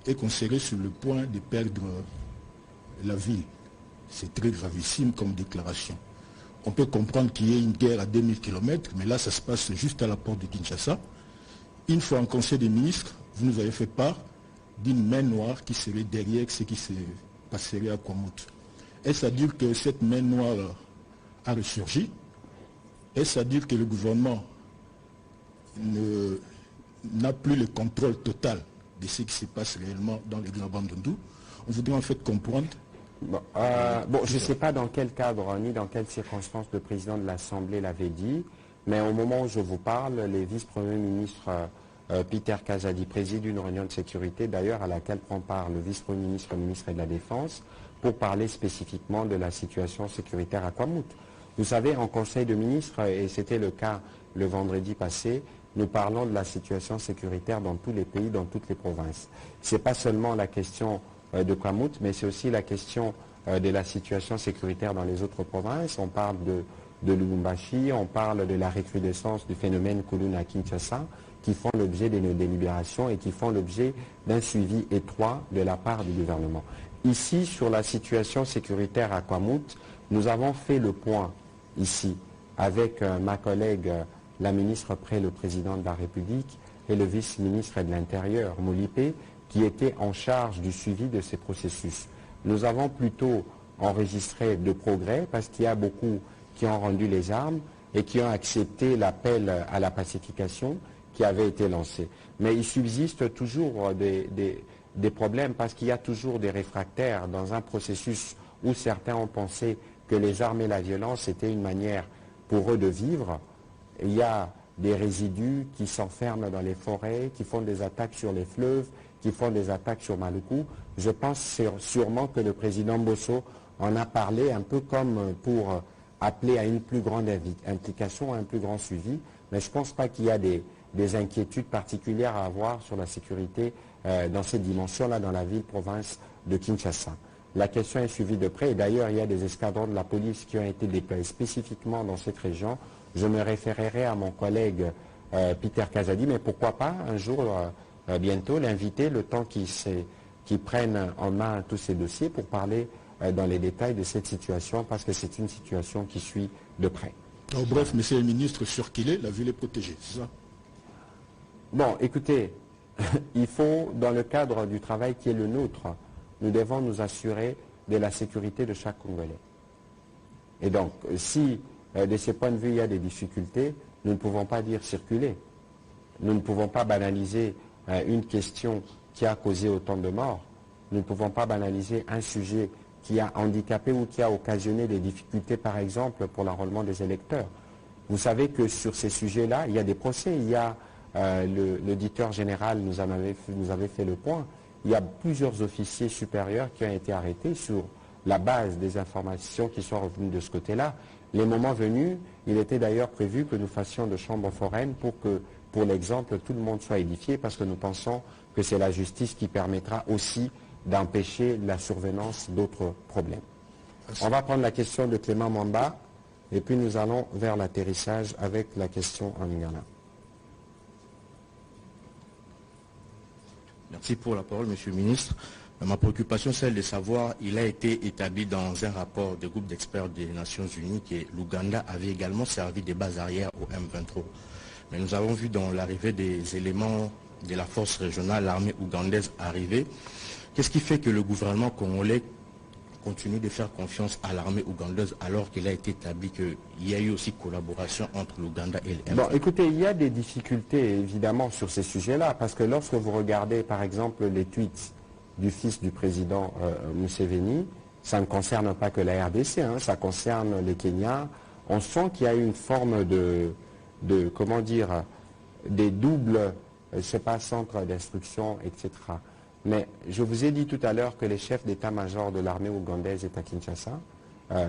et qu'on serait sur le point de perdre la ville. C'est très gravissime comme déclaration. On peut comprendre qu'il y ait une guerre à 2000 km, mais là ça se passe juste à la porte de Kinshasa. Une fois en Conseil des ministres, vous nous avez fait part d'une main noire qui serait derrière ce qui se passerait à Kwamut. Est-ce à dire que cette main noire a ressurgi? Est-ce à dire que le gouvernement n'a plus le contrôle total de ce qui se passe réellement dans les grands Bandundu? On voudrait en fait comprendre. Bon, je ne sais pas dans quel cadre ni dans quelles circonstances le président de l'Assemblée l'avait dit, mais au moment où je vous parle, les vice-premiers ministres Peter Kazadi préside une réunion de sécurité, d'ailleurs à laquelle prend part le vice-premier ministre, le ministre de la Défense, pour parler spécifiquement de la situation sécuritaire à Kwamut. Vous savez, en Conseil de ministres, et c'était le cas le vendredi passé, nous parlons de la situation sécuritaire dans tous les pays, dans toutes les provinces. Ce n'est pas seulement la question de Kwamut, mais c'est aussi la question de la situation sécuritaire dans les autres provinces. On parle de Lubumbashi, on parle de la recrudescence du phénomène Kuluna à Kinshasa, qui font l'objet de nos délibérations et qui font l'objet d'un suivi étroit de la part du gouvernement. Ici, sur la situation sécuritaire à Kwamut, nous avons fait le point ici avec ma collègue, la ministre près le président de la République et le vice-ministre de l'Intérieur, Moulipe, qui était en charge du suivi de ces processus. Nous avons plutôt enregistré de progrès parce qu'il y a beaucoup qui ont rendu les armes et qui ont accepté l'appel à la pacification qui avait été lancé. Mais il subsiste toujours des problèmes parce qu'il y a toujours des réfractaires dans un processus où certains ont pensé que les armes et la violence étaient une manière pour eux de vivre. Il y a des résidus qui s'enferment dans les forêts, qui font des attaques sur les fleuves, qui font des attaques sur Maluku. Je pense sûrement que le président Bosso en a parlé un peu comme pour appeler à une plus grande implication, à un plus grand suivi. Mais je ne pense pas qu'il y a des inquiétudes particulières à avoir sur la sécurité dans cette dimension-là, dans la ville-province de Kinshasa. La question est suivie de près et d'ailleurs il y a des escadrons de la police qui ont été déployés spécifiquement dans cette région. Je me référerai à mon collègue Peter Kazadi, mais pourquoi pas un jour, bientôt, l'inviter le temps qu'il qui prenne en main tous ces dossiers pour parler dans les détails de cette situation, parce que c'est une situation qui suit de près. Donc, bref, monsieur le ministre, sur qu'il est, la ville est protégée, c'est ça? Bon, écoutez, il faut, dans le cadre du travail qui est le nôtre, nous devons nous assurer de la sécurité de chaque Congolais. Et donc, si de ce point de vue il y a des difficultés, nous ne pouvons pas dire circuler. Nous ne pouvons pas banaliser une question qui a causé autant de morts. Nous ne pouvons pas banaliser un sujet qui a handicapé ou qui a occasionné des difficultés, par exemple, pour l'enrôlement des électeurs. Vous savez que sur ces sujets-là, il y a des procès. Il y a l'auditeur général nous avait fait le point. Il y a plusieurs officiers supérieurs qui ont été arrêtés sur la base des informations qui sont revenues de ce côté-là. Les moments venus, il était d'ailleurs prévu que nous fassions de chambres foraines pour que, pour l'exemple, tout le monde soit édifié, parce que nous pensons que c'est la justice qui permettra aussi d'empêcher la survenance d'autres problèmes. On va prendre la question de Clément Mamba et puis nous allons vers l'atterrissage avec la question en Lingala. Merci pour la parole, Monsieur le ministre. Ma préoccupation, c'est de savoir, il a été établi dans un rapport du groupe d'experts des Nations Unies que l'Ouganda avait également servi de base arrière au M23. Mais nous avons vu dans l'arrivée des éléments de la force régionale, l'armée ougandaise arriver. Qu'est-ce qui fait que le gouvernement congolais continue de faire confiance à l'armée ougandaise alors qu'il a été établi qu'il y a eu aussi collaboration entre l'Ouganda et le M23? Bon, écoutez, il y a des difficultés évidemment sur ces sujets-là, parce que lorsque vous regardez par exemple les tweets du fils du président Museveni, ça ne concerne pas que la RDC, hein, ça concerne les Kenyans. On sent qu'il y a une forme de comment dire, des doubles, je sais pas, centres d'instruction, etc. Mais je vous ai dit tout à l'heure que le chef d'état-major de l'armée ougandaise est à Kinshasa.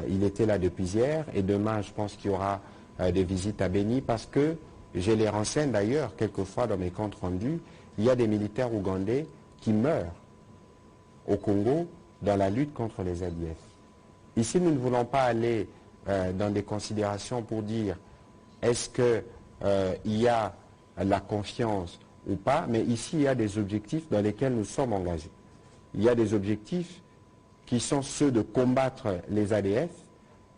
Il était là depuis hier et demain, je pense qu'il y aura des visites à Beni, parce que, je les renseigne d'ailleurs quelquefois dans mes comptes rendus, il y a des militaires ougandais qui meurent au Congo dans la lutte contre les ADF. Ici, nous ne voulons pas aller dans des considérations pour dire est-ce qu'il y a la confiance ou pas, mais ici, il y a des objectifs dans lesquels nous sommes engagés. Il y a des objectifs qui sont ceux de combattre les ADF,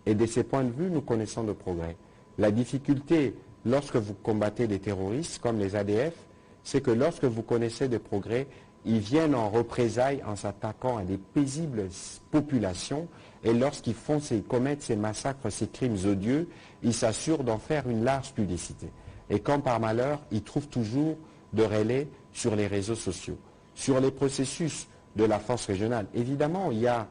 et de ces points de vue, nous connaissons de progrès. La difficulté, lorsque vous combattez des terroristes comme les ADF, c'est que lorsque vous connaissez des progrès, ils viennent en représailles en s'attaquant à des paisibles populations, et lorsqu'ils commettent ces massacres, ces crimes odieux, ils s'assurent d'en faire une large publicité. Et quand par malheur, ils trouvent toujours de relais sur les réseaux sociaux. Sur les processus de la force régionale, évidemment, il y a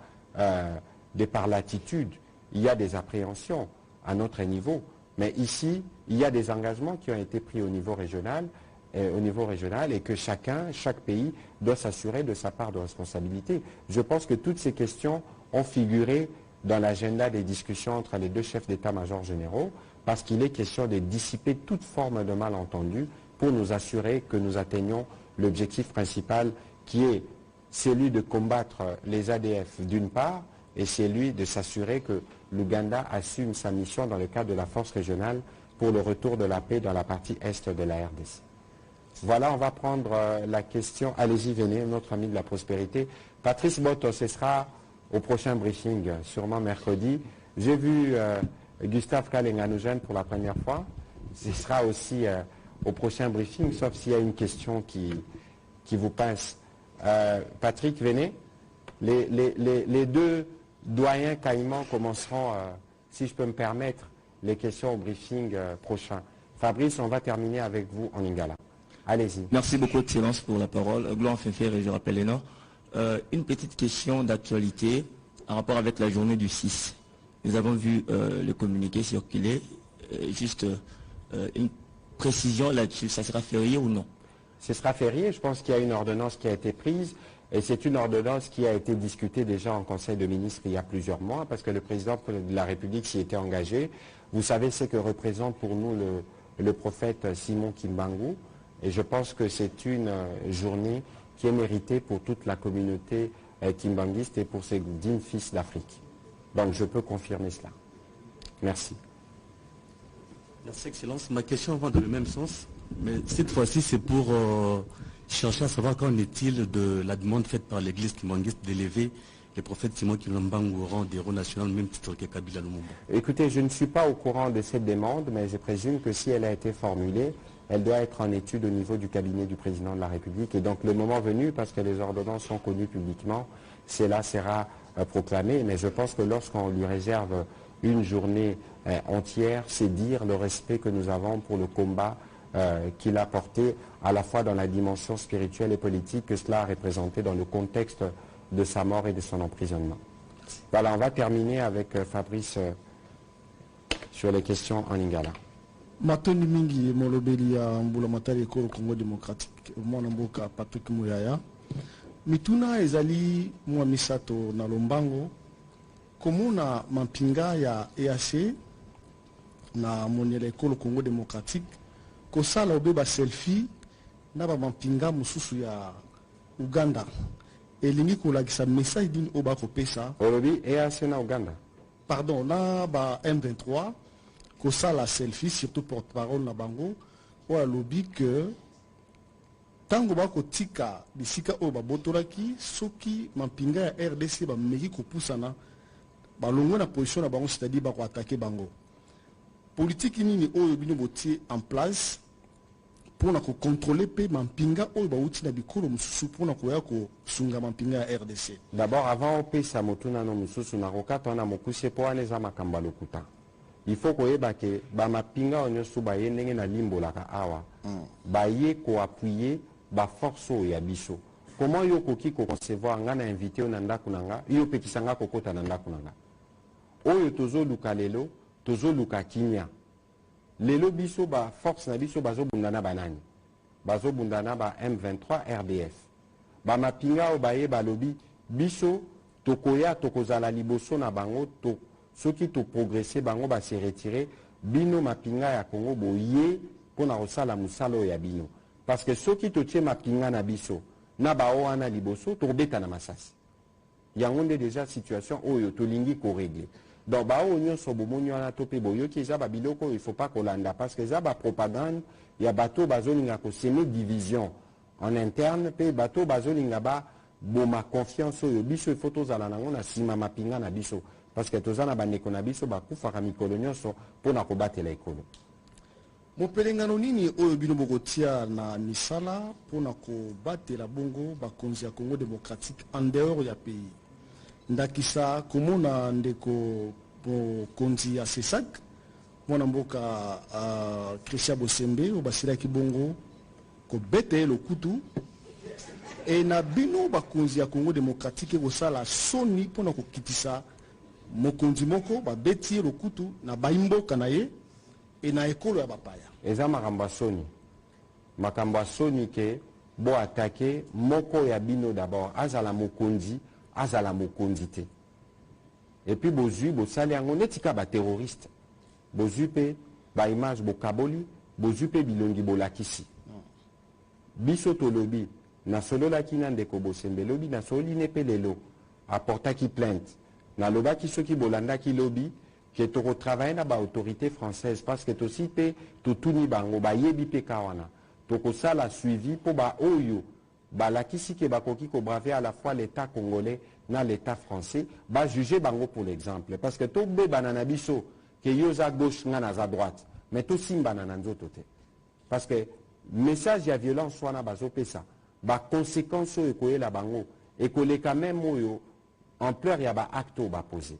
par l'attitude, il y a des appréhensions à notre niveau, mais ici, il y a des engagements qui ont été pris au niveau régional, et que chaque pays doit s'assurer de sa part de responsabilité. Je pense que toutes ces questions ont figuré dans l'agenda des discussions entre les deux chefs d'état-major généraux, parce qu'il est question de dissiper toute forme de malentendu pour nous assurer que nous atteignons l'objectif principal qui est celui de combattre les ADF d'une part, et celui de s'assurer que l'Ouganda assume sa mission dans le cadre de la force régionale pour le retour de la paix dans la partie est de la RDC. Voilà, on va prendre la question. Allez-y, venez, notre ami de la prospérité. Patrice Boto, ce sera au prochain briefing, sûrement mercredi. J'ai vu Gustave Kalenga nous gêne pour la première fois. Ce sera aussi au prochain briefing, sauf s'il y a une question qui vous pince. Patrick, venez. Les deux doyens caïmans commenceront, si je peux me permettre, les questions au briefing prochain. Fabrice, on va terminer avec vous en Lingala. Allez-y. Merci beaucoup, Excellence, pour la parole. Gloire Féfère et je rappelle les noms. Une petite question d'actualité en rapport avec la journée du 6. Nous avons vu le communiqué circuler. Juste une précision là-dessus, ça sera férié ou non? Ce sera férié. Je pense qu'il y a une ordonnance qui a été prise. Et c'est une ordonnance qui a été discutée déjà en Conseil de ministres il y a plusieurs mois, parce que le président de la République s'y était engagé. Vous savez ce que représente pour nous le prophète Simon Kimbangu. Et je pense que c'est une journée qui est méritée pour toute la communauté kimbanguiste et pour ses dignes fils d'Afrique. Donc je peux confirmer cela. Merci. Merci, Excellence. Ma question va dans le même sens, mais cette fois-ci, c'est pour cherchais à savoir qu'en est-il de la demande faite par l'église kimbanguiste d'élever le prophète Simon Kilombangu au rang d'héros national, même titre que Kabila Lumumba. Écoutez, je ne suis pas au courant de cette demande, mais je présume que si elle a été formulée, elle doit être en étude au niveau du cabinet du président de la République. Et donc le moment venu, parce que les ordonnances sont connues publiquement, cela sera proclamé. Mais je pense que lorsqu'on lui réserve une journée entière, c'est dire le respect que nous avons pour le combat qu'il a porté à la fois dans la dimension spirituelle et politique que cela a représenté dans le contexte de sa mort et de son emprisonnement. Voilà, on va terminer avec Fabrice sur les questions en lingala. Matoni mingi molobeli ya mbulamatari ekolo Congo démocratique mwana mboka Patrick Muyaya mituna ezali mwa misato na lombango komuna mampinga ya EAC na monela ekolo Congo démocratique kosala obeba selfie na ba mampinga mususu ya Uganda elingi kolakisa message dini oba kopesa olobi EAC na Uganda pardon na ba M23 ça la selfie surtout porte-parole na bango o alobi que tango bako tika bisika o babotoraki soki mampinga ya RDC ba meki ko pusana balongo na position na bango, c'est-à-dire bako attaquer bango politique nini oyo bino botie en place pour na ko contrôler pe mampinga oyo ba uti na bikolo mususu pour na ko ya ko sunga mampinga ya RDC. D'abord avant o pesa motuna no mususu na kokata na mokuse po aneza makamba lokuta. Il faut que ba mapinga onyosu ba yendenge na limbo la ka awa ba ye ko appuyer ba force ya biso. Comment yo koki ko concevoir nga na invité onanda kunanga yo pekisanga kokota nanda kunanga oyo tozo luka lelo tozo luka kinya lelo biso ba force na biso bazo bundana banani bazo bundana ba M23 RDF ba mapinga o ba ye balobi biso tokoya tokozala liboso na bango to ceux qui ont progressé, bango va se retirer. Bino mapinga ya Congo boye pour na osala musalo ya bino. Parce que ceux qui ont mapinga na biso, na bao ana liboso, torbeta na masasi. Yangonde déjà situation oyo tolingi ko régler. Donc bao onyo sobomonyo ana tope boyo ki za babiloko il faut pas kolanda parce que za ba propagande ya bato bazolinga ko semer division en interne pe bato bazolinga ba boma confiance oyo biso il faut tozala nango na sima mapinga na biso. Parce que tous les bandeko na biso bakufaka mikolo nyonso pona kobatela ekolo. Mopelengano nini oyo bino bokotia na misala pona kobatela bongo bakonzi ya Congo démocratique en dehors ya pays. Ndakisa komona ndeko konzi ya CESAC mwana mboka Christian Bosembe obasilaki bongo ko bete lokutu et na bino bakonzi ya Congo démocratique kosala soni pona kokitisa mokonzi moko ba beti lokutu na baimboka na ye e na ekolo ya bapaya eza makambo soni ke bo attaquer moko ya bino d'abord azala mokonzi te et puis bozui bosali yango netika ba terroriste bozui pe ba image bokaboli bozui pe bilongi bolakisi biso tolobi na solola kina ndeko Bosembe lobi na soli ne pe lelo apportaki plainte na loba ki soki bolanda ki lobi que tu retravailles na ba autorité française parce que aussi pe tutuni bango ba yebi pe kawana to ko sala suivi po ba oyo ba la kisi ke ba koki ko braver à la fois l'état congolais na l'état français ba juger bango pour l'exemple parce que to be banana biso que yoza gauche ngana za droite mais to simba na nzoto te parce que message ya violence wana bazo pesa ba conséquences e ko la bango et ko le quand même oyo ampleur il y a ba acte ba posé.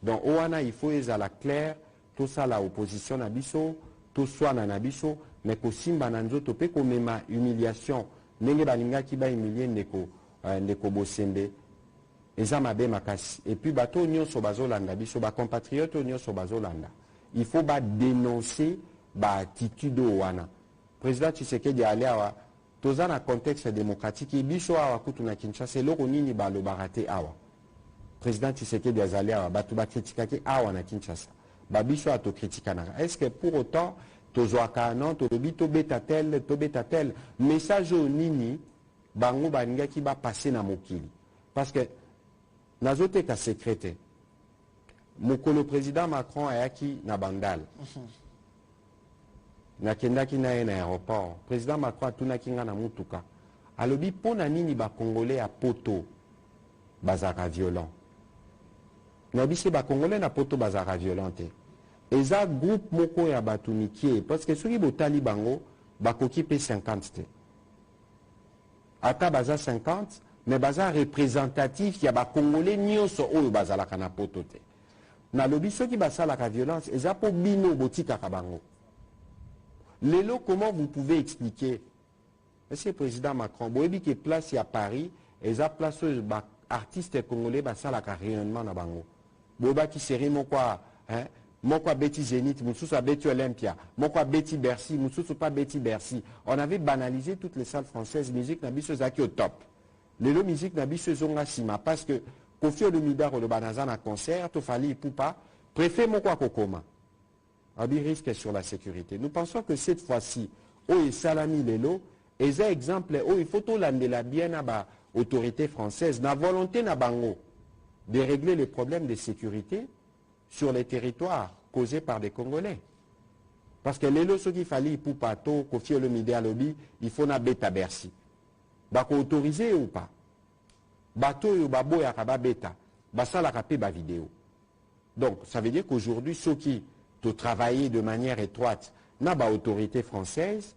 Donc oana il faut ezala clair tout ça la opposition na biso tout soit na biso mais ko simba na nzoto pe ko mema humiliation ndenge balinga ki ba humilier ndeko Bosembe eza mabe makasi et puis bato nyonso bazolanda biso ba compatriotes nyonso bazolanda il faut ba dénoncer ba attitude wana président Tshisekedi ali awa toza na contexte démocratique biso awa kutu na Kinshasa loko nini ba lo barate awa président Tshisekedi azali awa batu ba critiquer awa na Kinshasa babiso ato critiquer na est-ce que pour autant tozwaka non to beta tel message au nini bango baninga ki ba passer na mokili parce que nazote ka secrétaire mokolo président Macron ayaki na bandal na kendaki na aéroport président Macron atunaki nga na mutuka alobi pona nini ba Congolais à poto bazara violent. Nabisi ba Congolais na poto bazara violente. Eza groupe moko ya batunikie parce que soki botali bango bakoki pe 50 te. Ata baza 50 mais baza représentatif ya ba Congolais nyonso oyo bazalaka na poto te. Na lobi soki basalaka violence eza po bino botika kabango. Lelo, comment vous pouvez expliquer, Monsieur le Président Macron, boyebi ke place ya Paris, eza place oyo ba artiste congolais basalaka rayonnement na bango. Boba ki seri mokwa, hein, mokwa beti Zénith, mususu beti Olympia, mokwa beti Bercy, mususu pas beti Bercy. On avait banalisé toutes les salles françaises, musique na biso zaki au top. Lelo musique na biso zonga sima parce que Kofi Olomide le banaza na concert, to fali poupa, préfet mokwa kokoma. Abi risque sur la sécurité. Nous pensons que cette fois-ci, oh salami lelo, et un exemple, oh il faut tout l'andela bien à ba autorité française, na volonté na bango de régler les problèmes de sécurité sur les territoires causés par des Congolais. Parce que lelo ce qu'il fallait pour pato, Kofi Olomide alobi, il faut na beta Bercy. Bako autorisé ou pas? Bato yo babo ya kaba beta, basa la rapé ba vidéo. Donc ça veut dire qu'aujourd'hui ceux qui de travailler de manière étroite na ba autorité française,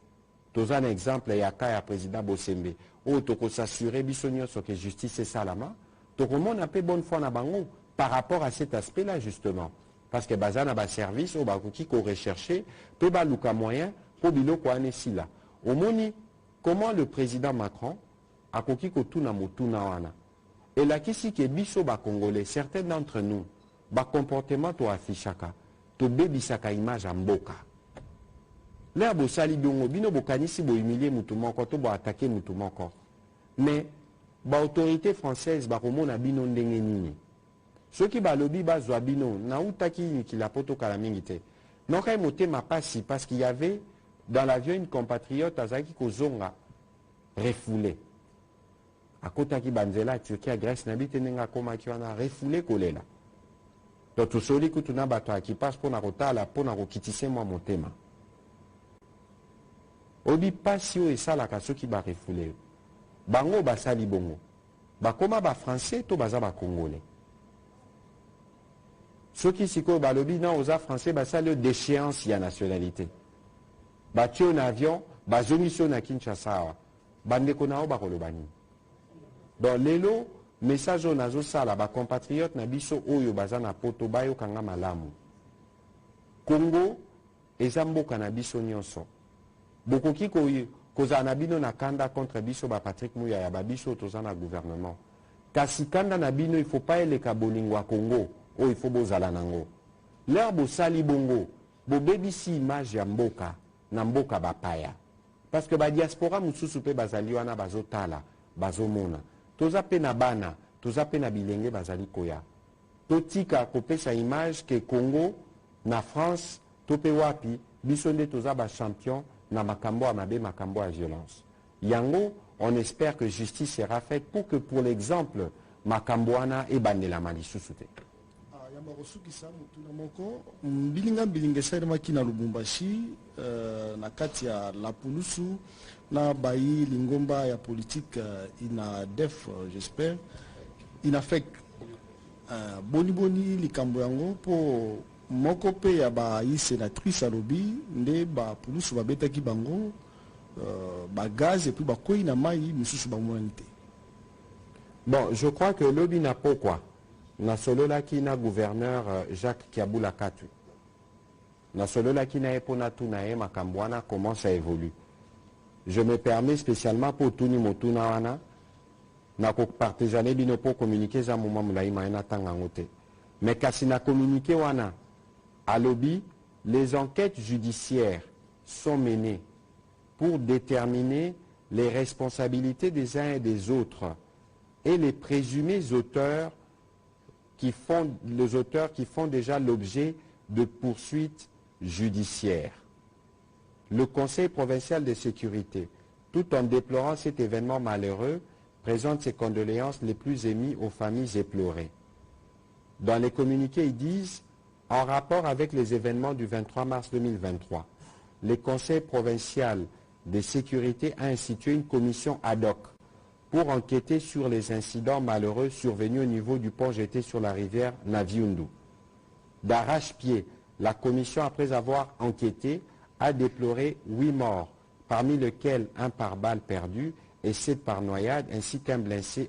tous un exemple et à président Bossembe, ou toko s'assurer bisonio sur que justice est salama, toko mon a peu bonne foi na bango par rapport à cet aspect-là justement, parce que bazana ba service ou ba qui ko rechercher, peu ba luka moyen pour bilo ko anesi là. Au moni comment le président Macron a koki ko tuna motuna wana. Et là kisi ke biso ba congolais, certains d'entre nous ba comportement to affichaka. To bebisaka image mboka. Là bo sali bongo bino bokanisi bo humilier mutu moko to bo attaquer mutu moko. Mais ba autorité française ba komona bino ndenge nini. Ceux qui ba lobi ba zwa bino na utaki ki la poto kala mingi te. Non kay motema pasi parce qu'il y avait dans l'avion une compatriote azaki kozonga refoulé. A kotaki banzela Turquie à Grèce na bitenenga koma ki wana refoulé kolela. Donc tout celui que tu n'as pas qui passe pour la pour nakokitise moi mon thème. Obi pas et ça la kaso qui va refouler. Bango basali bongo. Bakoma ba français to baza ba congolais. Ceux qui siko balobi na oza français basali déchéance ya nationalité. Ba tio na avion, ba zomission na Kinshasa. Bandeko na ba kolobani. Donc lelo message au nazo sala ba compatriote na biso oyo baza na poto bayo kanga malamu. Congo eza mboka na biso nyonso. Bokoki koza na bino na kanda contre biso ba Patrick Mouya ya ba biso toza na gouvernement. Kasi kanda na bino il faut pas eleka bolingo Congo o il faut bozala nango. Leur bo sali bongo bo bebisi image ya mboka na mboka bapaya. Parce que ba diaspora mususu pe bazali wana bazotala bazomona. Toza pe na bana, toza pe na bilenge bazali koya. Totika kopesa image que Congo, na France, tope wapi, bisonde toza ba champion na makambo amabe makambo à violence. Yango, on espère que justice sera faite pour que pour l'exemple, makambo ana e bandela malisusu te. Yamarosuki mutuna moko bilinga sairema kina Lubumbashi na kati ya Lapulusu na bayi lingomba ya politique ina def j'espère ina fek boni likambo yango po moko pe ya bayi sénatrice alobi nde ba pulusu babetaki bango ba gaz et puis ba koyi na mai misusu ba monite. Bon, je crois que lobi na pourquoi na solo la ki na gouverneur Jacques Kiabula Katu. Na solo la ki na epona tunae makambwana comment ça évolue. Je me permets spécialement pour Tuni Motuna wana na ko partager bino pour communiquer za moment mulai maina tangangote. Mais kasi na communiquer wana à lobby, les enquêtes judiciaires sont menées pour déterminer les responsabilités des uns et des autres et les présumés auteurs qui font déjà l'objet de poursuites judiciaires. Le Conseil provincial de sécurité, tout en déplorant cet événement malheureux, présente ses condoléances les plus émues aux familles éplorées. Dans les communiqués, ils disent, en rapport avec les événements du 23 mars 2023, le Conseil provincial de sécurité a institué une commission ad hoc pour enquêter sur les incidents malheureux survenus au niveau du pont jeté sur la rivière Naviundu. D'arrache-pied, la commission, après avoir enquêté, a déploré 8 morts, parmi lesquels 1 par balle perdue et 7 par noyade, ainsi qu'un blessé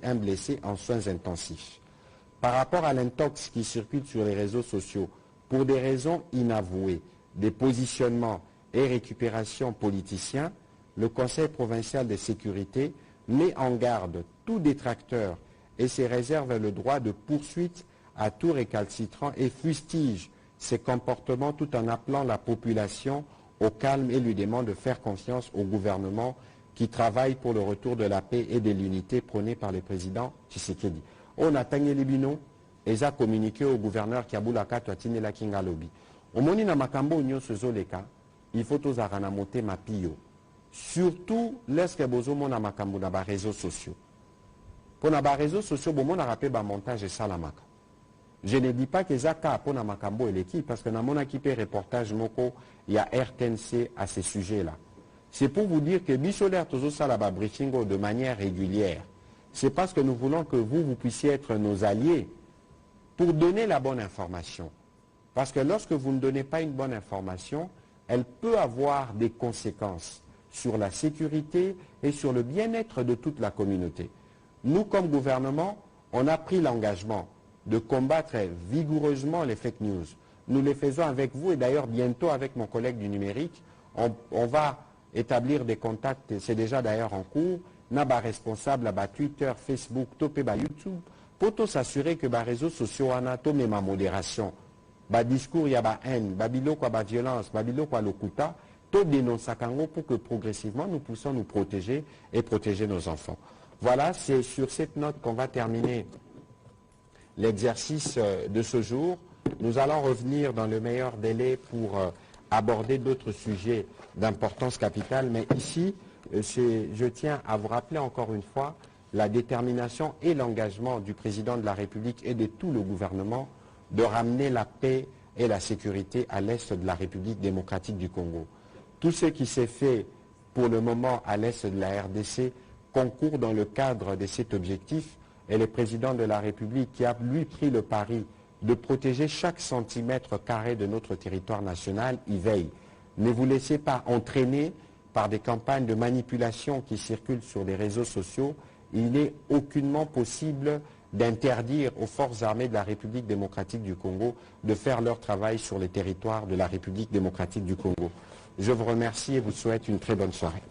en soins intensifs. Par rapport à l'intox qui circule sur les réseaux sociaux, pour des raisons inavouées, des positionnements et récupérations politiciens, le Conseil provincial de sécurité met en garde tout détracteur et se réserve le droit de poursuite à tout récalcitrant et fustige ses comportements tout en appelant la population au calme et lui demande de faire confiance au gouvernement qui travaille pour le retour de la paix et de l'unité prônée par le président Tshisekedi. On a tangé les bino et a communiqué au gouverneur Kiabulaka Toatine la Kingalobi. Au moni na makambo nyo sezoleka, il faut tous aranamote mapio. Surtout lorsque bozo mona makambo na ba réseaux sociaux. Pour na ba réseaux sociaux, bon mon a rappelé ba montage et salamaka. Je ne dis pas que Zaka pour na makambo et l'équipe parce que dans mon équipe reportage moko, il y a RTNC à ces sujets-là. C'est pour vous dire que Bicholaire toujours ça là-bas briefing de manière régulière. C'est parce que nous voulons que vous puissiez être nos alliés pour donner la bonne information. Parce que lorsque vous ne donnez pas une bonne information, elle peut avoir des conséquences sur la sécurité et sur le bien-être de toute la communauté. Nous, comme gouvernement, on a pris l'engagement de combattre vigoureusement les fake news. Nous les faisons avec vous et d'ailleurs bientôt avec mon collègue du numérique, on va établir des contacts, c'est déjà d'ailleurs en cours, naba responsable à Twitter, Facebook, topé YouTube, pour tout s'assurer que les réseaux sociaux en a tomé ma modération. Ba discours, il y a ba haine, babilo quoi ba violence, babilo quoi lokuta, tout dénonce pour que progressivement nous puissions nous protéger et protéger nos enfants. Voilà, c'est sur cette note qu'on va terminer l'exercice de ce jour. Nous allons revenir dans le meilleur délai pour aborder d'autres sujets d'importance capitale. Mais ici, je tiens à vous rappeler encore une fois la détermination et l'engagement du président de la République et de tout le gouvernement de ramener la paix et la sécurité à l'est de la République démocratique du Congo. Tout ce qui s'est fait pour le moment à l'est de la RDC concourt dans le cadre de cet objectif et le président de la République qui a lui pris le pari de protéger chaque centimètre carré de notre territoire national, y veille. Ne vous laissez pas entraîner par des campagnes de manipulation qui circulent sur les réseaux sociaux. Il n'est aucunement possible d'interdire aux forces armées de la République démocratique du Congo de faire leur travail sur les territoires de la République démocratique du Congo. Je vous remercie et vous souhaite une très bonne soirée.